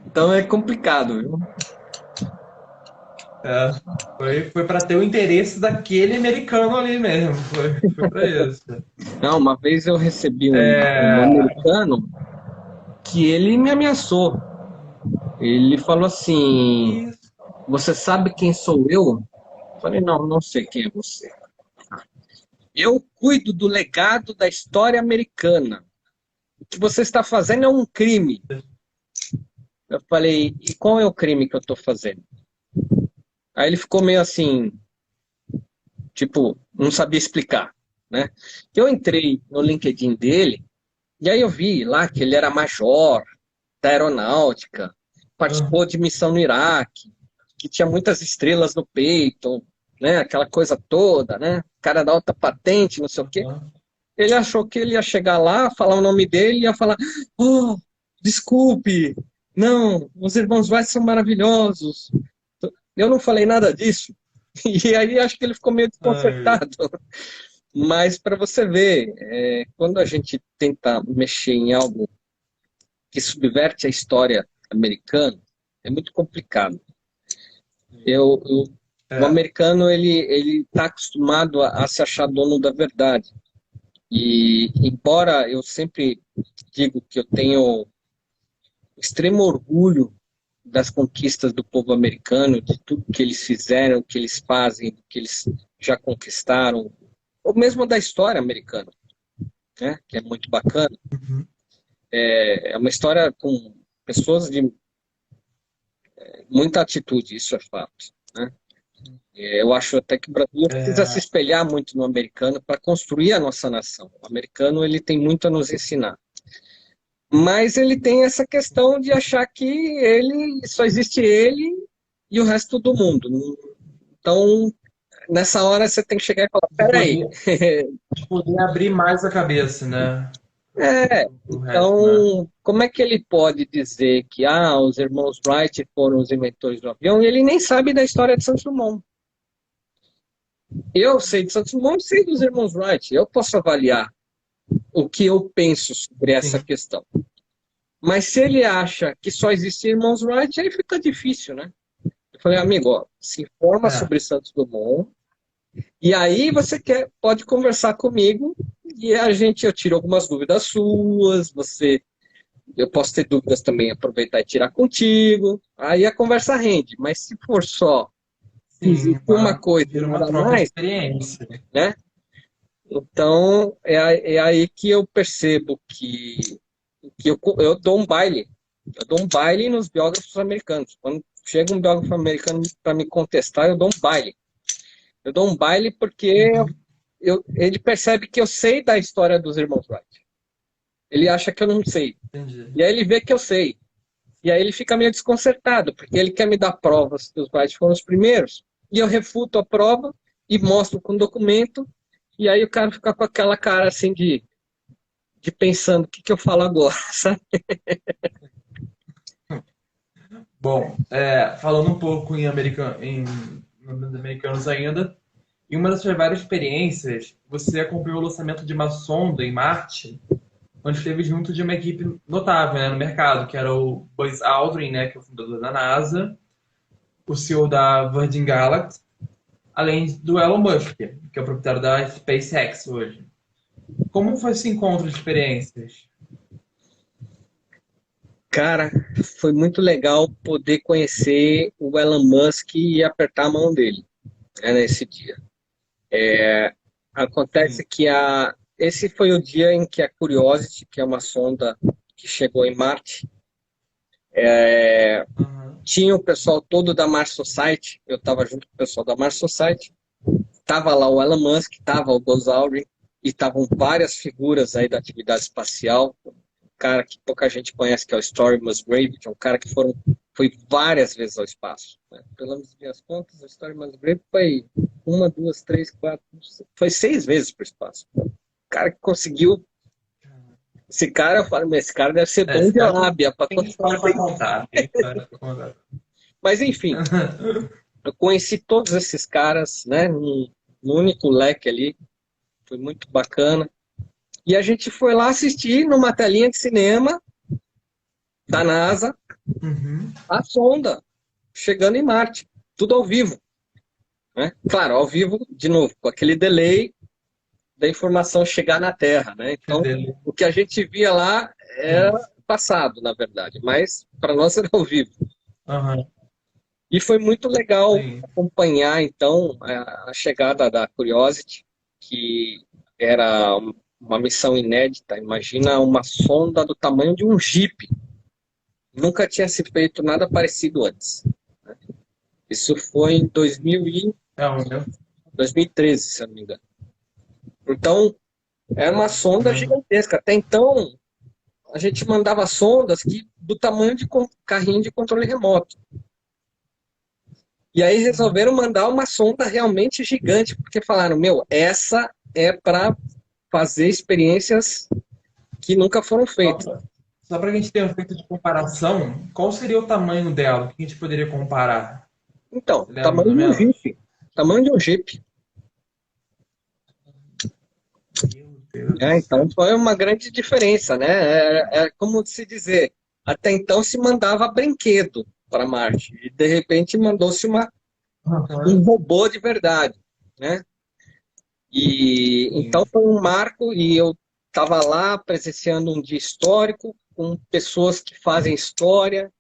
Então é complicado, viu? É, foi para ter o interesse daquele americano ali mesmo. Foi para isso. Não, uma vez eu recebi um É, americano que ele me ameaçou. Ele falou assim: isso. você sabe quem sou eu? Eu falei, não, não sei quem é você. Eu cuido do legado da história americana. O que você está fazendo é um crime. Eu falei, e qual é o crime que eu estou fazendo? Aí ele ficou meio assim, tipo, não sabia explicar, né? Eu entrei no LinkedIn dele, e aí eu vi lá que ele era major da aeronáutica, Aham. participou de missão no Iraque, que tinha muitas estrelas no peito, né? Aquela coisa toda, né? Cara da alta patente, não sei o quê. Aham. Ele achou que ele ia chegar lá, falar o nome dele e ia falar: oh, desculpe, não, os irmãos Wright são maravilhosos. Eu não falei nada disso. E aí acho que ele ficou meio Ai, desconcertado. Mas para você ver, quando a gente tenta mexer em algo que subverte a história americana, é muito complicado. O é, americano ele está acostumado a se achar dono da verdade. E embora eu sempre digo que eu tenho extremo orgulho das conquistas do povo americano, de tudo que eles fizeram, que eles fazem, que eles já conquistaram, ou mesmo da história americana, né, que é muito bacana. uhum. É uma história com pessoas de muita atitude, isso é fato, né? Eu acho até que o Brasil precisa se É, espelhar muito no americano para construir a nossa nação. O americano ele tem muito a nos ensinar. Mas ele tem essa questão de achar que ele só existe ele e o resto do mundo. Então, nessa hora você tem que chegar e falar: de peraí, poder, de poder abrir mais a cabeça, né? O resto, né? então como é que ele pode dizer que os irmãos Wright foram os inventores do avião e ele nem sabe da história de Santos Dumont? Eu sei de Santos Dumont, sei dos irmãos Wright. Eu posso avaliar o que eu penso sobre essa Sim, questão. Mas se ele acha que só existem irmãos Wright, aí fica difícil, né? Eu falei, amigo, ó, se informa é, sobre Santos Dumont, e aí você pode conversar comigo e eu tiro algumas dúvidas suas, eu posso ter dúvidas também, aproveitar e tirar contigo. Aí a conversa rende, mas se for só se sim, existe uma coisa e vira uma nada troca de mais, experiência. né? Então é aí que eu percebo que eu dou um baile. Eu dou um baile nos biógrafos americanos. Quando chega um biógrafo americano para me contestar, eu dou um baile. Eu dou um baile porque Uhum, ele percebe que eu sei da história dos irmãos Wright. Ele acha que eu não sei. entendi. E aí ele vê que eu sei. E aí ele fica meio desconcertado, porque ele quer me dar provas que os Wright foram os primeiros. E eu refuto a prova e mostro com documento. E aí o cara fica com aquela cara assim de pensando, o que eu falo agora, sabe? Bom, falando um pouco em nomes americanos ainda, em uma das suas várias experiências, você acompanhou o lançamento de uma sonda em Marte, onde esteve junto de uma equipe notável, né, no mercado, que era o Buzz Aldrin, né, que é o fundador da NASA, o CEO da Virgin Galactic, além do Elon Musk, que é o proprietário da SpaceX hoje. Como foi esse encontro de experiências? Cara, foi muito legal poder conhecer o Elon Musk e apertar a mão dele, né, nesse dia. Acontece Sim. que esse foi o dia em que a Curiosity, que é uma sonda que chegou em Marte, Uhum. tinha o pessoal todo da Mars Society, eu estava junto com o pessoal da Mars Society, estava lá o Elon Musk, estava o Buzz Aldrin, e estavam várias figuras aí da atividade espacial, um cara que pouca gente conhece, que é o Story Musgrave, que é um cara que foi várias vezes ao espaço, né? Pelas minhas contas, a história mais breve foi uma, duas, três, quatro, foi 6 vezes para o espaço. O cara que conseguiu. Esse cara, eu falo, mas esse cara deve ser bom Esse de cara lábia para tem história pra contar. Tem história pra contar. Mas enfim, eu conheci todos esses caras, né, num único leque ali, foi muito bacana. E a gente foi lá assistir numa telinha de cinema da NASA Uhum. a sonda chegando em Marte, tudo ao vivo, né? Claro, ao vivo, de novo, com aquele delay da informação chegar na Terra, né? Que Então, dele. o que a gente via lá era Sim. passado, na verdade, mas para nós era ao vivo. Aham. E foi muito legal Sim. acompanhar, então, a chegada da Curiosity, que era uma missão inédita. Imagina uma sonda do tamanho de um Jeep. Nunca tinha se feito nada parecido antes. Isso foi em 2013, se eu não me engano. Então, era uma sonda gigantesca. Até então, a gente mandava sondas do tamanho de carrinho de controle remoto. E aí resolveram mandar uma sonda realmente gigante, porque falaram, meu, essa é para fazer experiências que nunca foram feitas. Só para a gente ter um efeito de comparação, qual seria o tamanho dela? O que a gente poderia comparar? Então, Você lembra mais tamanho ou de um menos? Jeep. Tamanho de um Jeep. Meu Deus do Então céu. foi uma grande diferença, né? É como se dizer, até então se mandava brinquedo para Marte, e de repente mandou-se um Aham. robô de verdade, né? E então Sim. foi um marco e eu estava lá presenciando um dia histórico com pessoas que fazem história.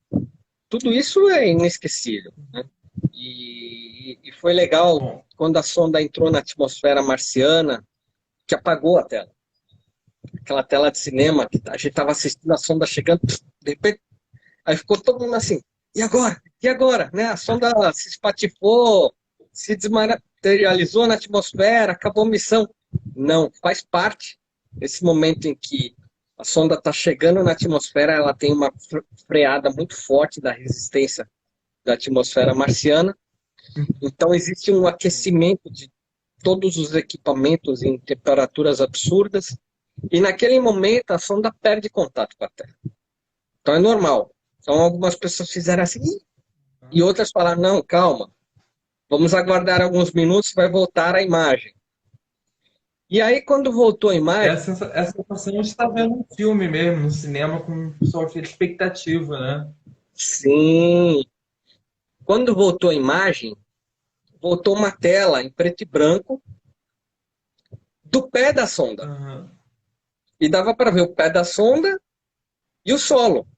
Tudo isso é inesquecível, né? E foi legal Bom, quando a sonda entrou na atmosfera marciana, que apagou a tela. Aquela tela de cinema que a gente estava assistindo a sonda chegando, de repente, aí ficou todo mundo assim, e agora? E agora? Né? A sonda se espatifou, se desmaterializou na atmosfera, acabou a missão. Não, faz parte. Esse momento em que a sonda está chegando na atmosfera, ela tem uma freada muito forte da resistência da atmosfera marciana. Então, existe um aquecimento de todos os equipamentos em temperaturas absurdas. E naquele momento, a sonda perde contato com a Terra. Então, é normal. Então, algumas pessoas fizeram assim, e outras falaram: não, calma, vamos aguardar alguns minutos, vai voltar a imagem. E aí, quando voltou a imagem, essa sensação de estar vendo um filme mesmo, no cinema, com o pessoal cheio de expectativa, né? sim, quando voltou a imagem, voltou uma tela em preto e branco do pé da sonda. Aham. E dava para ver o pé da sonda e o solo.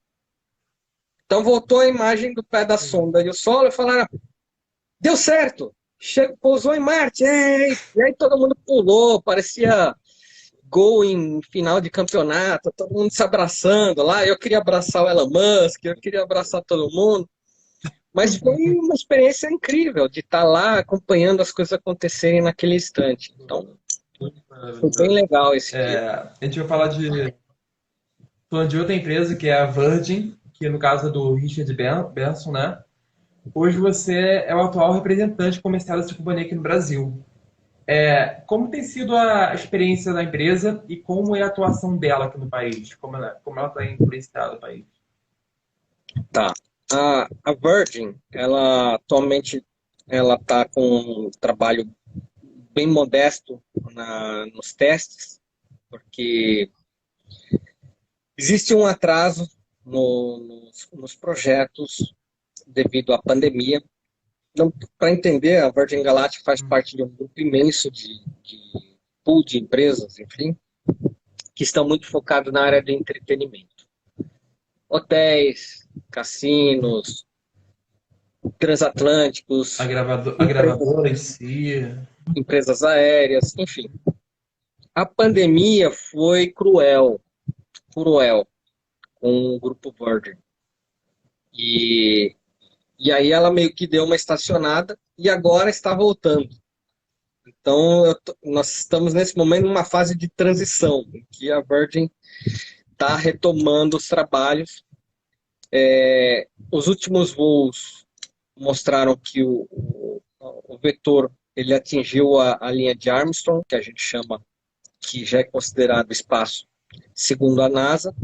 Então voltou a imagem do pé da Sim. sonda e o solo e falaram: deu certo, pousou em Marte. Ei! E aí todo mundo pulou, parecia gol em final de campeonato, todo mundo se abraçando lá. Eu queria abraçar o Elon Musk, eu queria abraçar todo mundo. Mas foi uma experiência incrível de estar lá acompanhando as coisas acontecerem naquele instante. Então, Muito foi bem maravilhoso. legal esse dia. A gente vai falar falando de outra empresa, que é a Virgin, que no caso é do Richard Branson, né? Hoje você é o atual representante comercial dessa companhia aqui no Brasil. Como tem sido a experiência da empresa e como é a atuação dela aqui no país? Como ela está influenciada no país? Tá. A Virgin, ela atualmente ela está com um trabalho bem modesto nos testes, porque existe um atraso nos projetos devido à pandemia. Então, para entender, a Virgin Galactic faz parte de um grupo imenso de pool de empresas, enfim, que estão muito focados na área de entretenimento. Hotéis, cassinos, transatlânticos, A empresas, gravadora em si. empresas aéreas, enfim. A pandemia foi cruel com o grupo Virgin. E, e aí ela meio que deu uma estacionada e agora está voltando. Então nós estamos nesse momento numa fase de transição, em que a Virgin está retomando os trabalhos Os últimos voos mostraram que o vetor ele atingiu a linha de Armstrong, que a gente chama, que já é considerado espaço, segundo a NASA,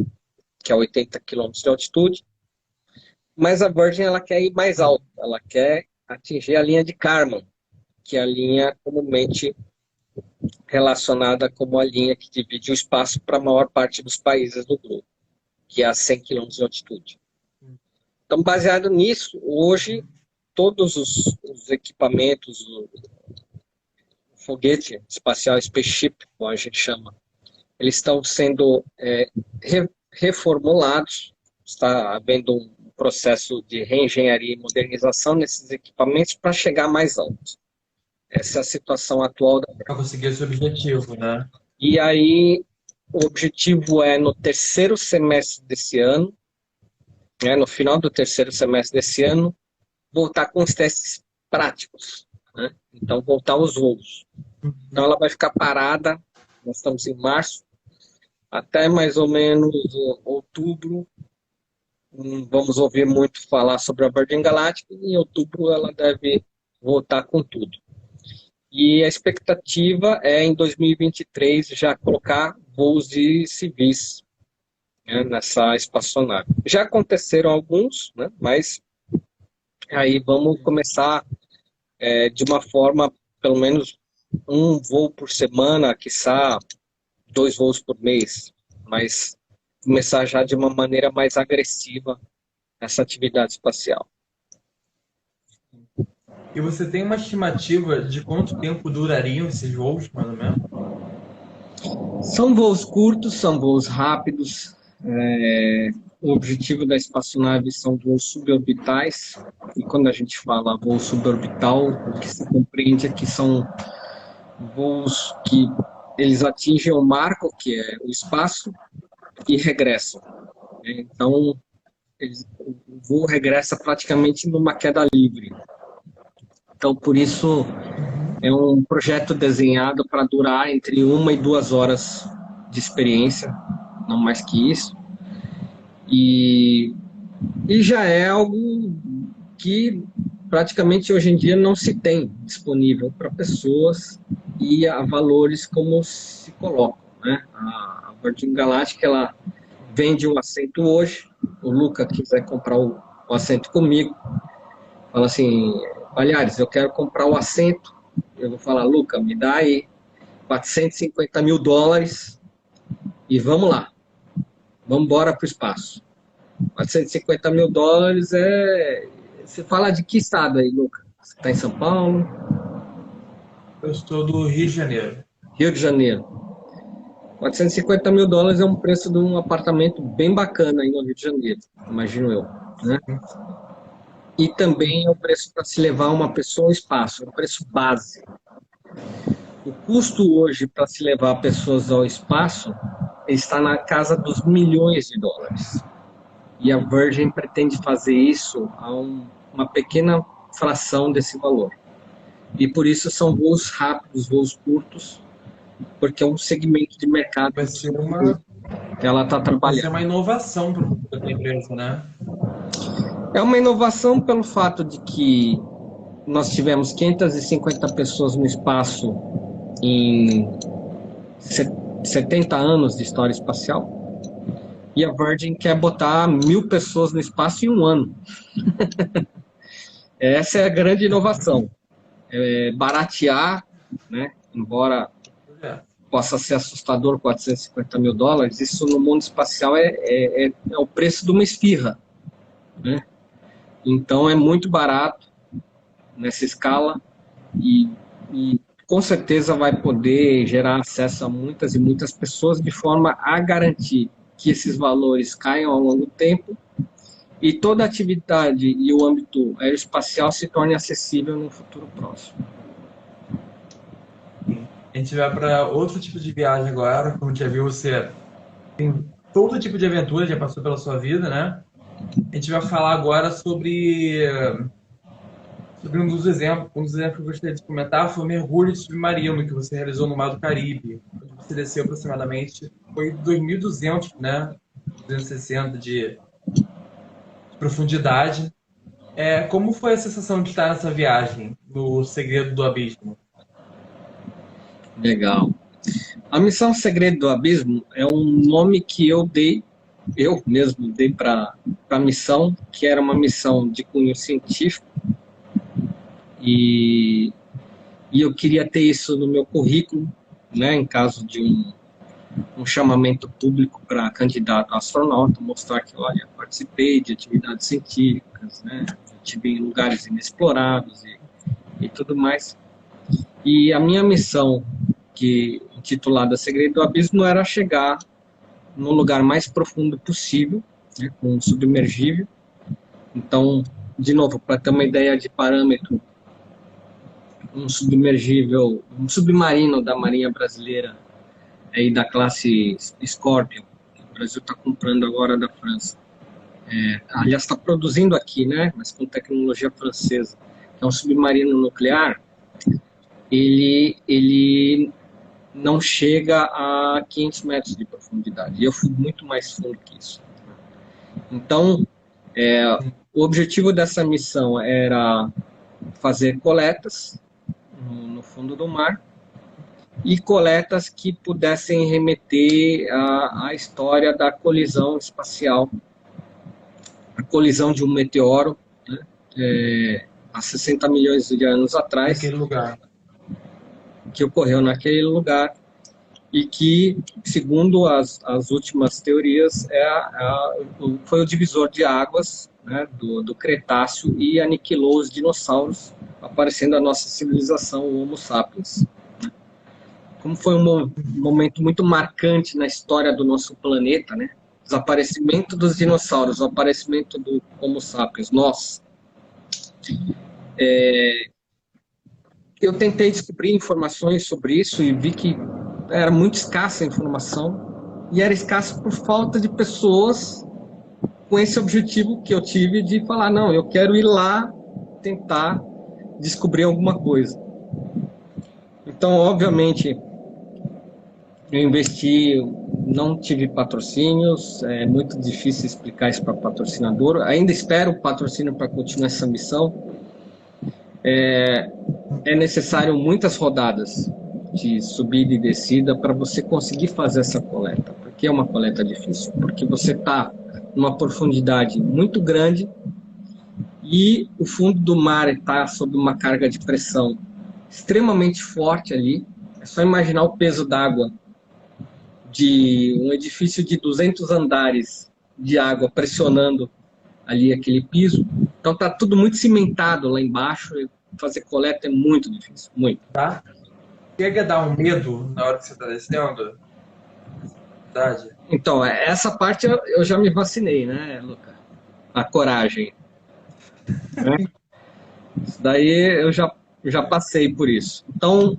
que é 80 quilômetros de altitude. Mas a Virgin ela quer ir mais alto, ela quer atingir a linha de Kármán, que é a linha comumente relacionada como a linha que divide o espaço para a maior parte dos países do globo, que é a 100 quilômetros de altitude. Então, baseado nisso, hoje, todos os equipamentos, o foguete espacial Spaceship, como a gente chama, eles estão sendo reformulados, está havendo um processo de reengenharia e modernização nesses equipamentos para chegar mais alto. Essa é a situação atual da. Para conseguir esse objetivo, né? E aí, o objetivo é no terceiro semestre desse ano, no final do terceiro semestre desse ano, voltar com os testes práticos, né? Então, voltar aos voos. Então, ela vai ficar parada, nós estamos em março, até mais ou menos outubro. Vamos ouvir muito falar sobre a Virgin Galactic, e em outubro ela deve voltar com tudo. E a expectativa é, em 2023, já colocar voos de civis, né, nessa espaçonave. Já aconteceram alguns, né, mas aí vamos começar de uma forma, pelo menos um voo por semana, quiçá 2 voos por mês, mas começar já de uma maneira mais agressiva essa atividade espacial. E você tem uma estimativa de quanto tempo durariam esses voos, mais ou menos? São voos curtos, são voos rápidos. O objetivo da espaçonave são voos suborbitais. E quando a gente fala voo suborbital, o que se compreende é que são voos que eles atingem o marco, que é o espaço, e regressam. Então, o voo regressa praticamente numa queda livre. Então, por isso, é um projeto desenhado para durar entre 1 e 2 horas de experiência, não mais que isso. E já é algo que praticamente hoje em dia não se tem disponível para pessoas e a valores como se colocam, né? A Virgin Galactic, ela vende um assento hoje. O Luca quiser comprar o assento comigo, fala assim: Palhares, eu quero comprar o assento. Eu vou falar: Luca, me dá aí $450 mil e vamos lá, vamos embora para o espaço. $450 mil Você fala de que estado aí, Luca? Você está em São Paulo? Eu estou do Rio de Janeiro. Rio de Janeiro. $450 mil é um preço de um apartamento bem bacana aí no Rio de Janeiro, imagino eu, né? E também é o preço para se levar uma pessoa ao espaço, é um preço base. O custo hoje para se levar pessoas ao espaço está na casa dos milhões de dólares. E a Virgin pretende fazer isso a uma pequena fração desse valor. E por isso são voos rápidos, voos curtos, porque é um segmento de mercado Vai ser uma, que ela está vai trabalhando. ser uma inovação para a empresa, né? É uma inovação pelo fato de que nós tivemos 550 pessoas no espaço em 70 anos de história espacial, e a Virgin quer botar 1.000 pessoas no espaço em um ano. Essa é a grande inovação. Baratear, né? Embora possa ser assustador, $450 mil, isso no mundo espacial é o preço de uma esfirra, né? Então é muito barato nessa escala e com certeza vai poder gerar acesso a muitas e muitas pessoas, de forma a garantir que esses valores caiam ao longo do tempo e toda a atividade e o âmbito aeroespacial se torne acessível no futuro próximo. A gente vai para outro tipo de viagem agora. Como já viu, você tem todo tipo de aventura, já passou pela sua vida, né? A gente vai falar agora sobre um dos exemplos. Um dos exemplos que eu gostaria de comentar foi o mergulho submarino que você realizou no Mar do Caribe, onde você desceu aproximadamente, foi 2.200, né? 260 profundidade. Como foi a sensação de estar nessa viagem, no Segredo do Abismo? Legal. A missão Segredo do Abismo é um nome que eu mesmo dei para a missão, que era uma missão de cunho científico, e, e eu queria ter isso no meu currículo, né, em caso de um chamamento público para candidato a astronauta, mostrar que, olha, participei de atividades científicas, né, estive em lugares inexplorados e tudo mais. E a minha missão, que intitulada Segredo do Abismo, era chegar no lugar mais profundo possível, né, com um submergível. Então, de novo, para ter uma ideia de parâmetro, um submergível, um submarino da Marinha Brasileira aí da classe Scorpion, que o Brasil está comprando agora da França. Aliás, está produzindo aqui, né, mas com tecnologia francesa. É um submarino nuclear. Ele não chega a 500 metros de profundidade. E eu fui muito mais fundo que isso. Então, o objetivo dessa missão era fazer coletas no fundo do mar, e coletas que pudessem remeter à história da colisão espacial, a colisão de um meteoro, né, há 60 milhões de anos atrás, Naquele lugar. que ocorreu naquele lugar e que, segundo as últimas teorias, foi o divisor de águas, né, do Cretáceo, e aniquilou os dinossauros, aparecendo a nossa civilização, o Homo sapiens. Como foi um momento muito marcante na história do nosso planeta, né? O desaparecimento dos dinossauros, o aparecimento do Homo sapiens, nós. Eu tentei descobrir informações sobre isso e vi que era muito escassa a informação, e era escassa por falta de pessoas com esse objetivo que eu tive de falar, não, eu quero ir lá tentar descobrir alguma coisa. Então, obviamente, eu investi, não tive patrocínios, é muito difícil explicar isso para patrocinador. Ainda espero patrocínio para continuar essa missão. É necessário muitas rodadas de subida e descida para você conseguir fazer essa coleta. Porque é uma coleta difícil? Porque você está numa profundidade muito grande e o fundo do mar está sob uma carga de pressão extremamente forte ali. É só imaginar o peso d'água de um edifício de 200 andares de água pressionando ali aquele piso. Então tá tudo muito cimentado lá embaixo, e fazer coleta é muito difícil, muito. Tá? Chega a dar um medo na hora que você está descendo? Verdade? Então, essa parte eu já me vacinei, né, Luca? A coragem. Né? Isso daí eu já passei por isso. Então,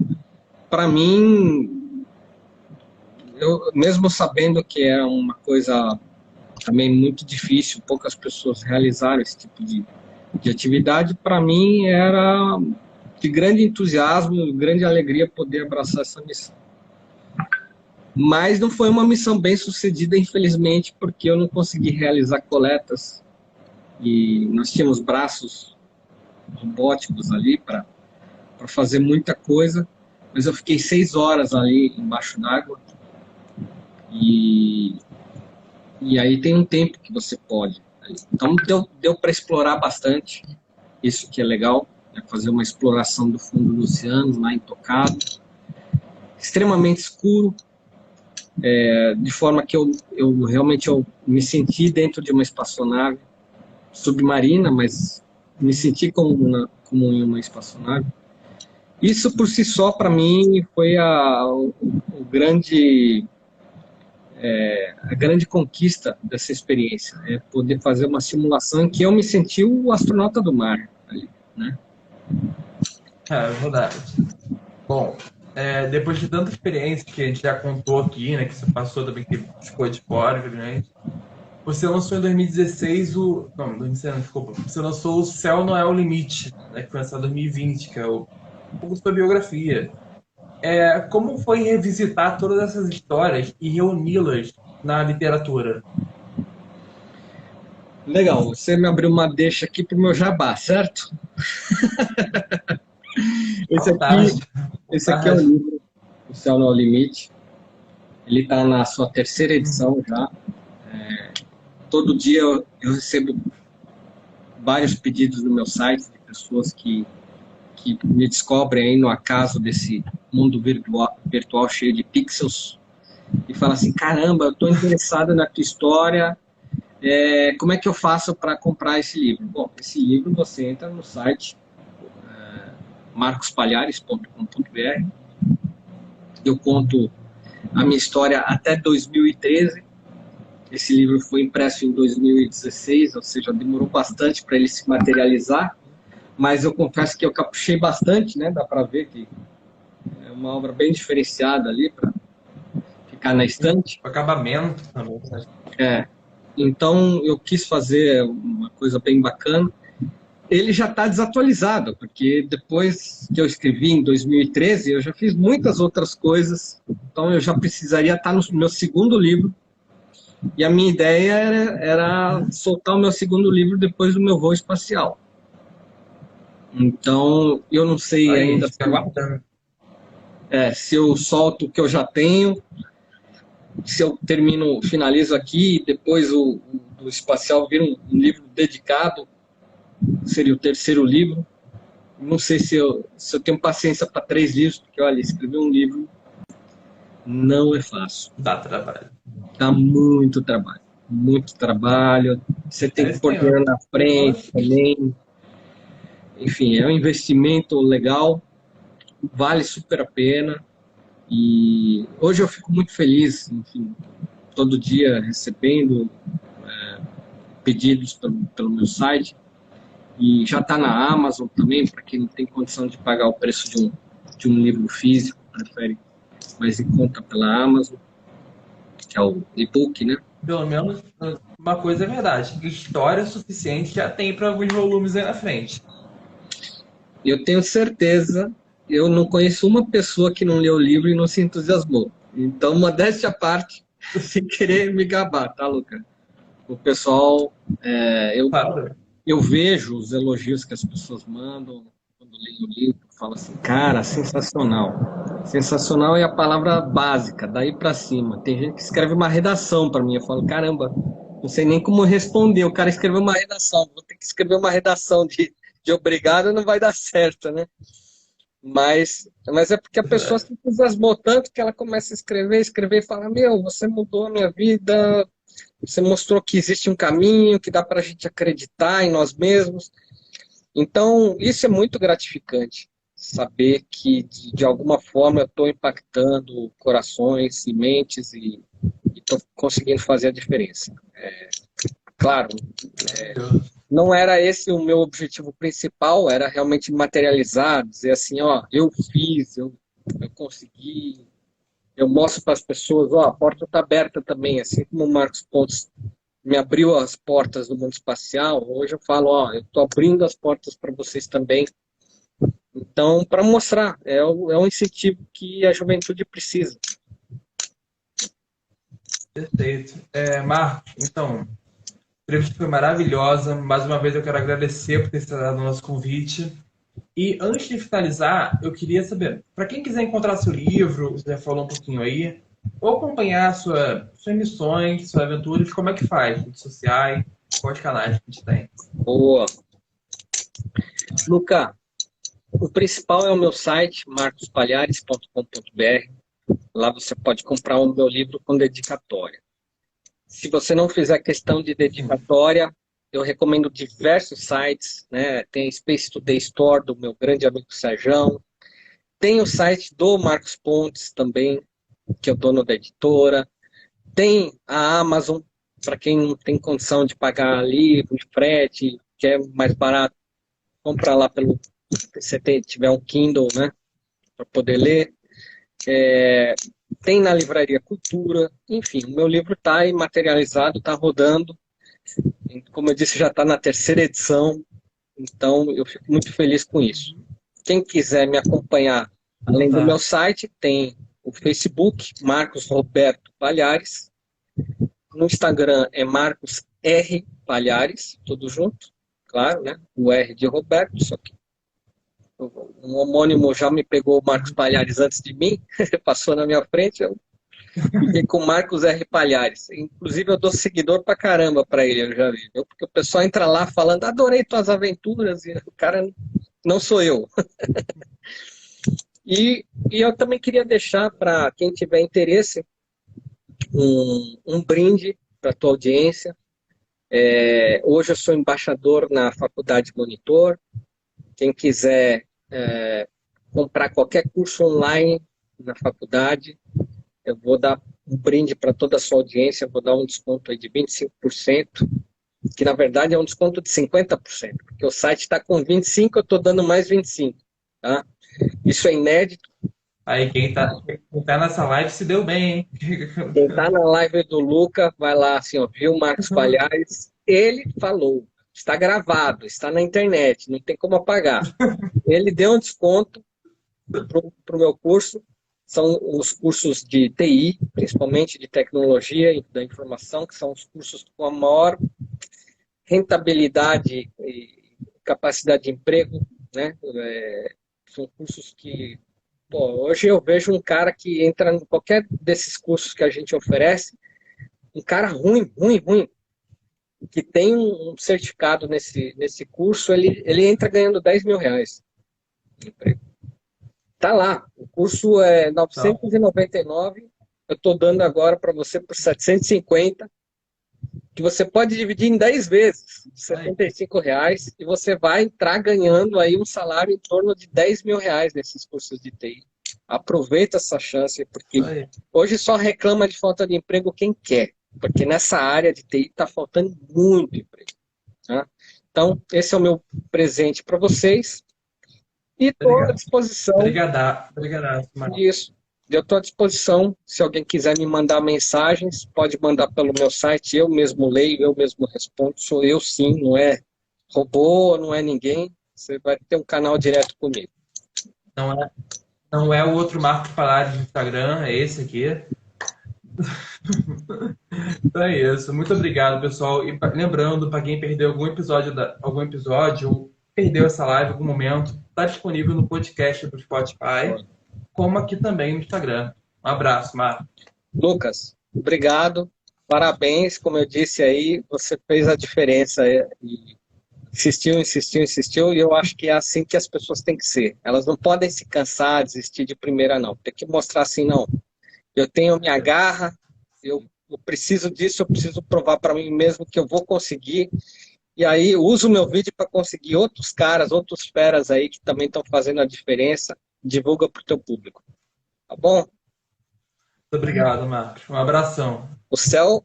para mim, eu mesmo sabendo que é uma coisa também muito difícil, poucas pessoas realizaram esse tipo de atividade, para mim era de grande entusiasmo, grande alegria poder abraçar essa missão. Mas não foi uma missão bem sucedida, infelizmente, porque eu não consegui realizar coletas, e nós tínhamos braços robóticos ali para fazer muita coisa, mas eu fiquei 6 horas ali embaixo d'água, e aí tem um tempo que você pode. Então deu para explorar bastante, isso que é legal, né? Fazer uma exploração do fundo do oceano, lá intocado, extremamente escuro, de forma que eu realmente me senti dentro de uma espaçonave submarina, mas me senti como em uma espaçonave. Isso por si só, para mim, foi a grande conquista dessa experiência, é poder fazer uma simulação em que eu me senti o astronauta do mar ali, né? É verdade. Bom, depois de tanta experiência que a gente já contou aqui, né, que você passou também, que ficou de fora, evidente, você lançou em 2016 Não, 2016 não, desculpa. Você lançou O Céu Não É o Limite, né, que foi lançado em 2020, que é um pouco sua biografia. Como foi revisitar todas essas histórias e reuni-las na literatura? Legal, você me abriu uma deixa aqui pro meu jabá, certo? Esse aqui, Fantástico, esse aqui é o fantástico. livro, O Céu Não é o Limite. Ele está na sua terceira edição já. Todo dia eu recebo vários pedidos no meu site de pessoas que me descobrem aí no acaso desse mundo virtual cheio de pixels e falam assim, caramba, eu estou interessado na tua história, como é que eu faço para comprar esse livro? Bom, esse livro você entra no site marcospalhares.com.br. Eu conto a minha história até 2013. Esse livro foi impresso em 2016, ou seja, demorou bastante para ele se materializar, mas eu confesso que eu caprichei bastante, né? Dá para ver que é uma obra bem diferenciada ali para ficar na estante. O acabamento também, né? É. Então eu quis fazer uma coisa bem bacana. Ele já está desatualizado, porque depois que eu escrevi em 2013, eu já fiz muitas outras coisas, então eu já precisaria estar no meu segundo livro. E a minha ideia era soltar o meu segundo livro depois do meu voo espacial. Então, eu não sei Aí, a ainda gente fica aguardando. se eu solto o que eu já tenho, se eu termino, finalizo aqui, e depois o espacial vira um livro dedicado, seria o terceiro livro. Não sei se eu tenho paciência para 3 livros, porque, olha, escrever um livro não é fácil. Dá trabalho. Dá muito trabalho. Muito trabalho. Você tem É que isso pôr aí, ó. dinheiro na frente também. Enfim, é um investimento legal, vale super a pena. E hoje eu fico muito feliz, enfim, todo dia recebendo pedidos pelo meu site. E já está na Amazon também, para quem não tem condição de pagar o preço de um livro físico, prefere mais em conta pela Amazon, que é o e-book, né? Pelo menos uma coisa é verdade. História suficiente já tem para alguns volumes aí na frente. Eu tenho certeza, eu não conheço uma pessoa que não leu o livro e não se entusiasmou. Então, modéstia à parte, sem querer me gabar, tá, Luca? O pessoal, Claro. eu vejo os elogios que as pessoas mandam quando leem o livro, falo assim, cara, sensacional. Sensacional é a palavra básica, daí para cima. Tem gente que escreve uma redação para mim, eu falo, caramba, não sei nem como responder. O cara escreveu uma redação, vou ter que escrever uma redação de obrigado, não vai dar certo, né? Mas é porque a pessoa se entusiasmou tanto que ela começa a escrever e fala, meu, você mudou a minha vida, você mostrou que existe um caminho, que dá para a gente acreditar em nós mesmos. Então, isso é muito gratificante, saber que, de alguma forma, eu estou impactando corações e mentes e estou conseguindo fazer a diferença. Claro, Maravilhoso. não era esse o meu objetivo principal, era realmente materializar, dizer assim, ó, eu fiz, eu consegui, eu mostro para as pessoas, ó, a porta está aberta também, assim como o Marcos Pontes me abriu as portas do mundo espacial, hoje eu falo, ó, eu estou abrindo as portas para vocês também. Então, para mostrar, é um incentivo que a juventude precisa. Perfeito. Marcos, então, a entrevista foi maravilhosa. Mais uma vez eu quero agradecer por ter aceitado o nosso convite. E antes de finalizar, eu queria saber, para quem quiser encontrar seu livro, você já falou um pouquinho aí, ou acompanhar suas missões, suas aventuras, como é que faz? Redes sociais, quais canais que a gente tem? Boa. Luca, o principal é o meu site, marcospalhares.com.br. Lá você pode comprar o meu livro com dedicatória. Se você não fizer questão de dedicatória, eu recomendo diversos sites, né? Tem a Space Today Store, do meu grande amigo Sérgio. Tem o site do Marcos Pontes também, que é o dono da editora. Tem a Amazon, para quem não tem condição de pagar livro, de frete, que é mais barato, comprar lá pelo. Se você tiver um Kindle, né? Para poder ler. Tem na Livraria Cultura. Enfim, o meu livro está aí materializado, está rodando. Como eu disse, já está na terceira edição. Então, eu fico muito feliz com isso. Quem quiser me acompanhar, além do meu Fantástico. site, tem o Facebook, Marcos Roberto Palhares. No Instagram é Marcos R Palhares, tudo junto, claro, né? O R de Roberto, só que um homônimo já me pegou o Marcos Palhares antes de mim, passou na minha frente, eu fiquei com o Marcos R. Palhares. Inclusive, eu dou seguidor pra caramba pra ele, eu já vi. Porque o pessoal entra lá falando, adorei tuas aventuras, e o cara não sou eu. E eu também queria deixar para quem tiver interesse um brinde para a tua audiência. Hoje eu sou embaixador na Faculdade Monitor. Quem quiser comprar qualquer curso online na faculdade, eu vou dar um brinde para toda a sua audiência, vou dar um desconto aí de 25%, que na verdade é um desconto de 50%, porque o site está com 25%, eu estou dando mais 25%. Tá? Isso é inédito. Aí, quem tá nessa live se deu bem, hein? Quem está na live do Luca, vai lá, assim, ó, viu Marcos Palhares? Ele falou, está gravado, está na internet, não tem como apagar. Ele deu um desconto para o meu curso, são os cursos de TI, principalmente de tecnologia e da informação, que são os cursos com a maior rentabilidade e capacidade de emprego, né? São cursos que, pô, hoje eu vejo um cara que entra em qualquer desses cursos que a gente oferece, um cara ruim, ruim, ruim, que tem um certificado nesse curso, ele entra ganhando R$ 10.000 de emprego. Tá lá, o curso é Então, 999, eu estou dando agora para você por 750, que você pode dividir em 10 vezes, de aí, R$ 75, e você vai entrar ganhando aí um salário em torno de R$ 10.000 nesses cursos de TI. Aproveita essa chance, porque isso aí. hoje só reclama de falta de emprego quem quer, porque nessa área de TI está faltando muito emprego. Tá? Então, esse é o meu presente para vocês. E estou à Obrigado. disposição Obrigado, Marcos. disso. Eu estou à disposição. Se alguém quiser me mandar mensagens, pode mandar pelo meu site. Eu mesmo leio, eu mesmo respondo. Sou eu sim, não é robô, não é ninguém. Você vai ter um canal direto comigo. Não é, não é o outro Marcos Palhares do Instagram, é esse aqui. Então é isso. Muito obrigado, pessoal. E lembrando, para quem perdeu algum episódio ou perdeu essa live em algum momento, está disponível no podcast do Spotify, como aqui também no Instagram. Um abraço, Marcos. Lucas, obrigado. Parabéns. Como eu disse aí, você fez a diferença. E insistiu, insistiu, insistiu. E eu acho que é assim que as pessoas têm que ser. Elas não podem se cansar, desistir de primeira, não. Tem que mostrar assim, não. Eu tenho minha garra, eu preciso disso, eu preciso provar para mim mesmo que eu vou conseguir. E aí uso o meu vídeo para conseguir outros caras, outros feras aí que também estão fazendo a diferença. Divulga para o teu público. Tá bom? Muito obrigado, Marcos. Um abração. O céu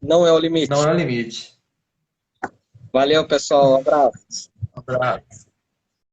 não é o Não limite. é o limite. Valeu, pessoal. Um abraço. Um abraço.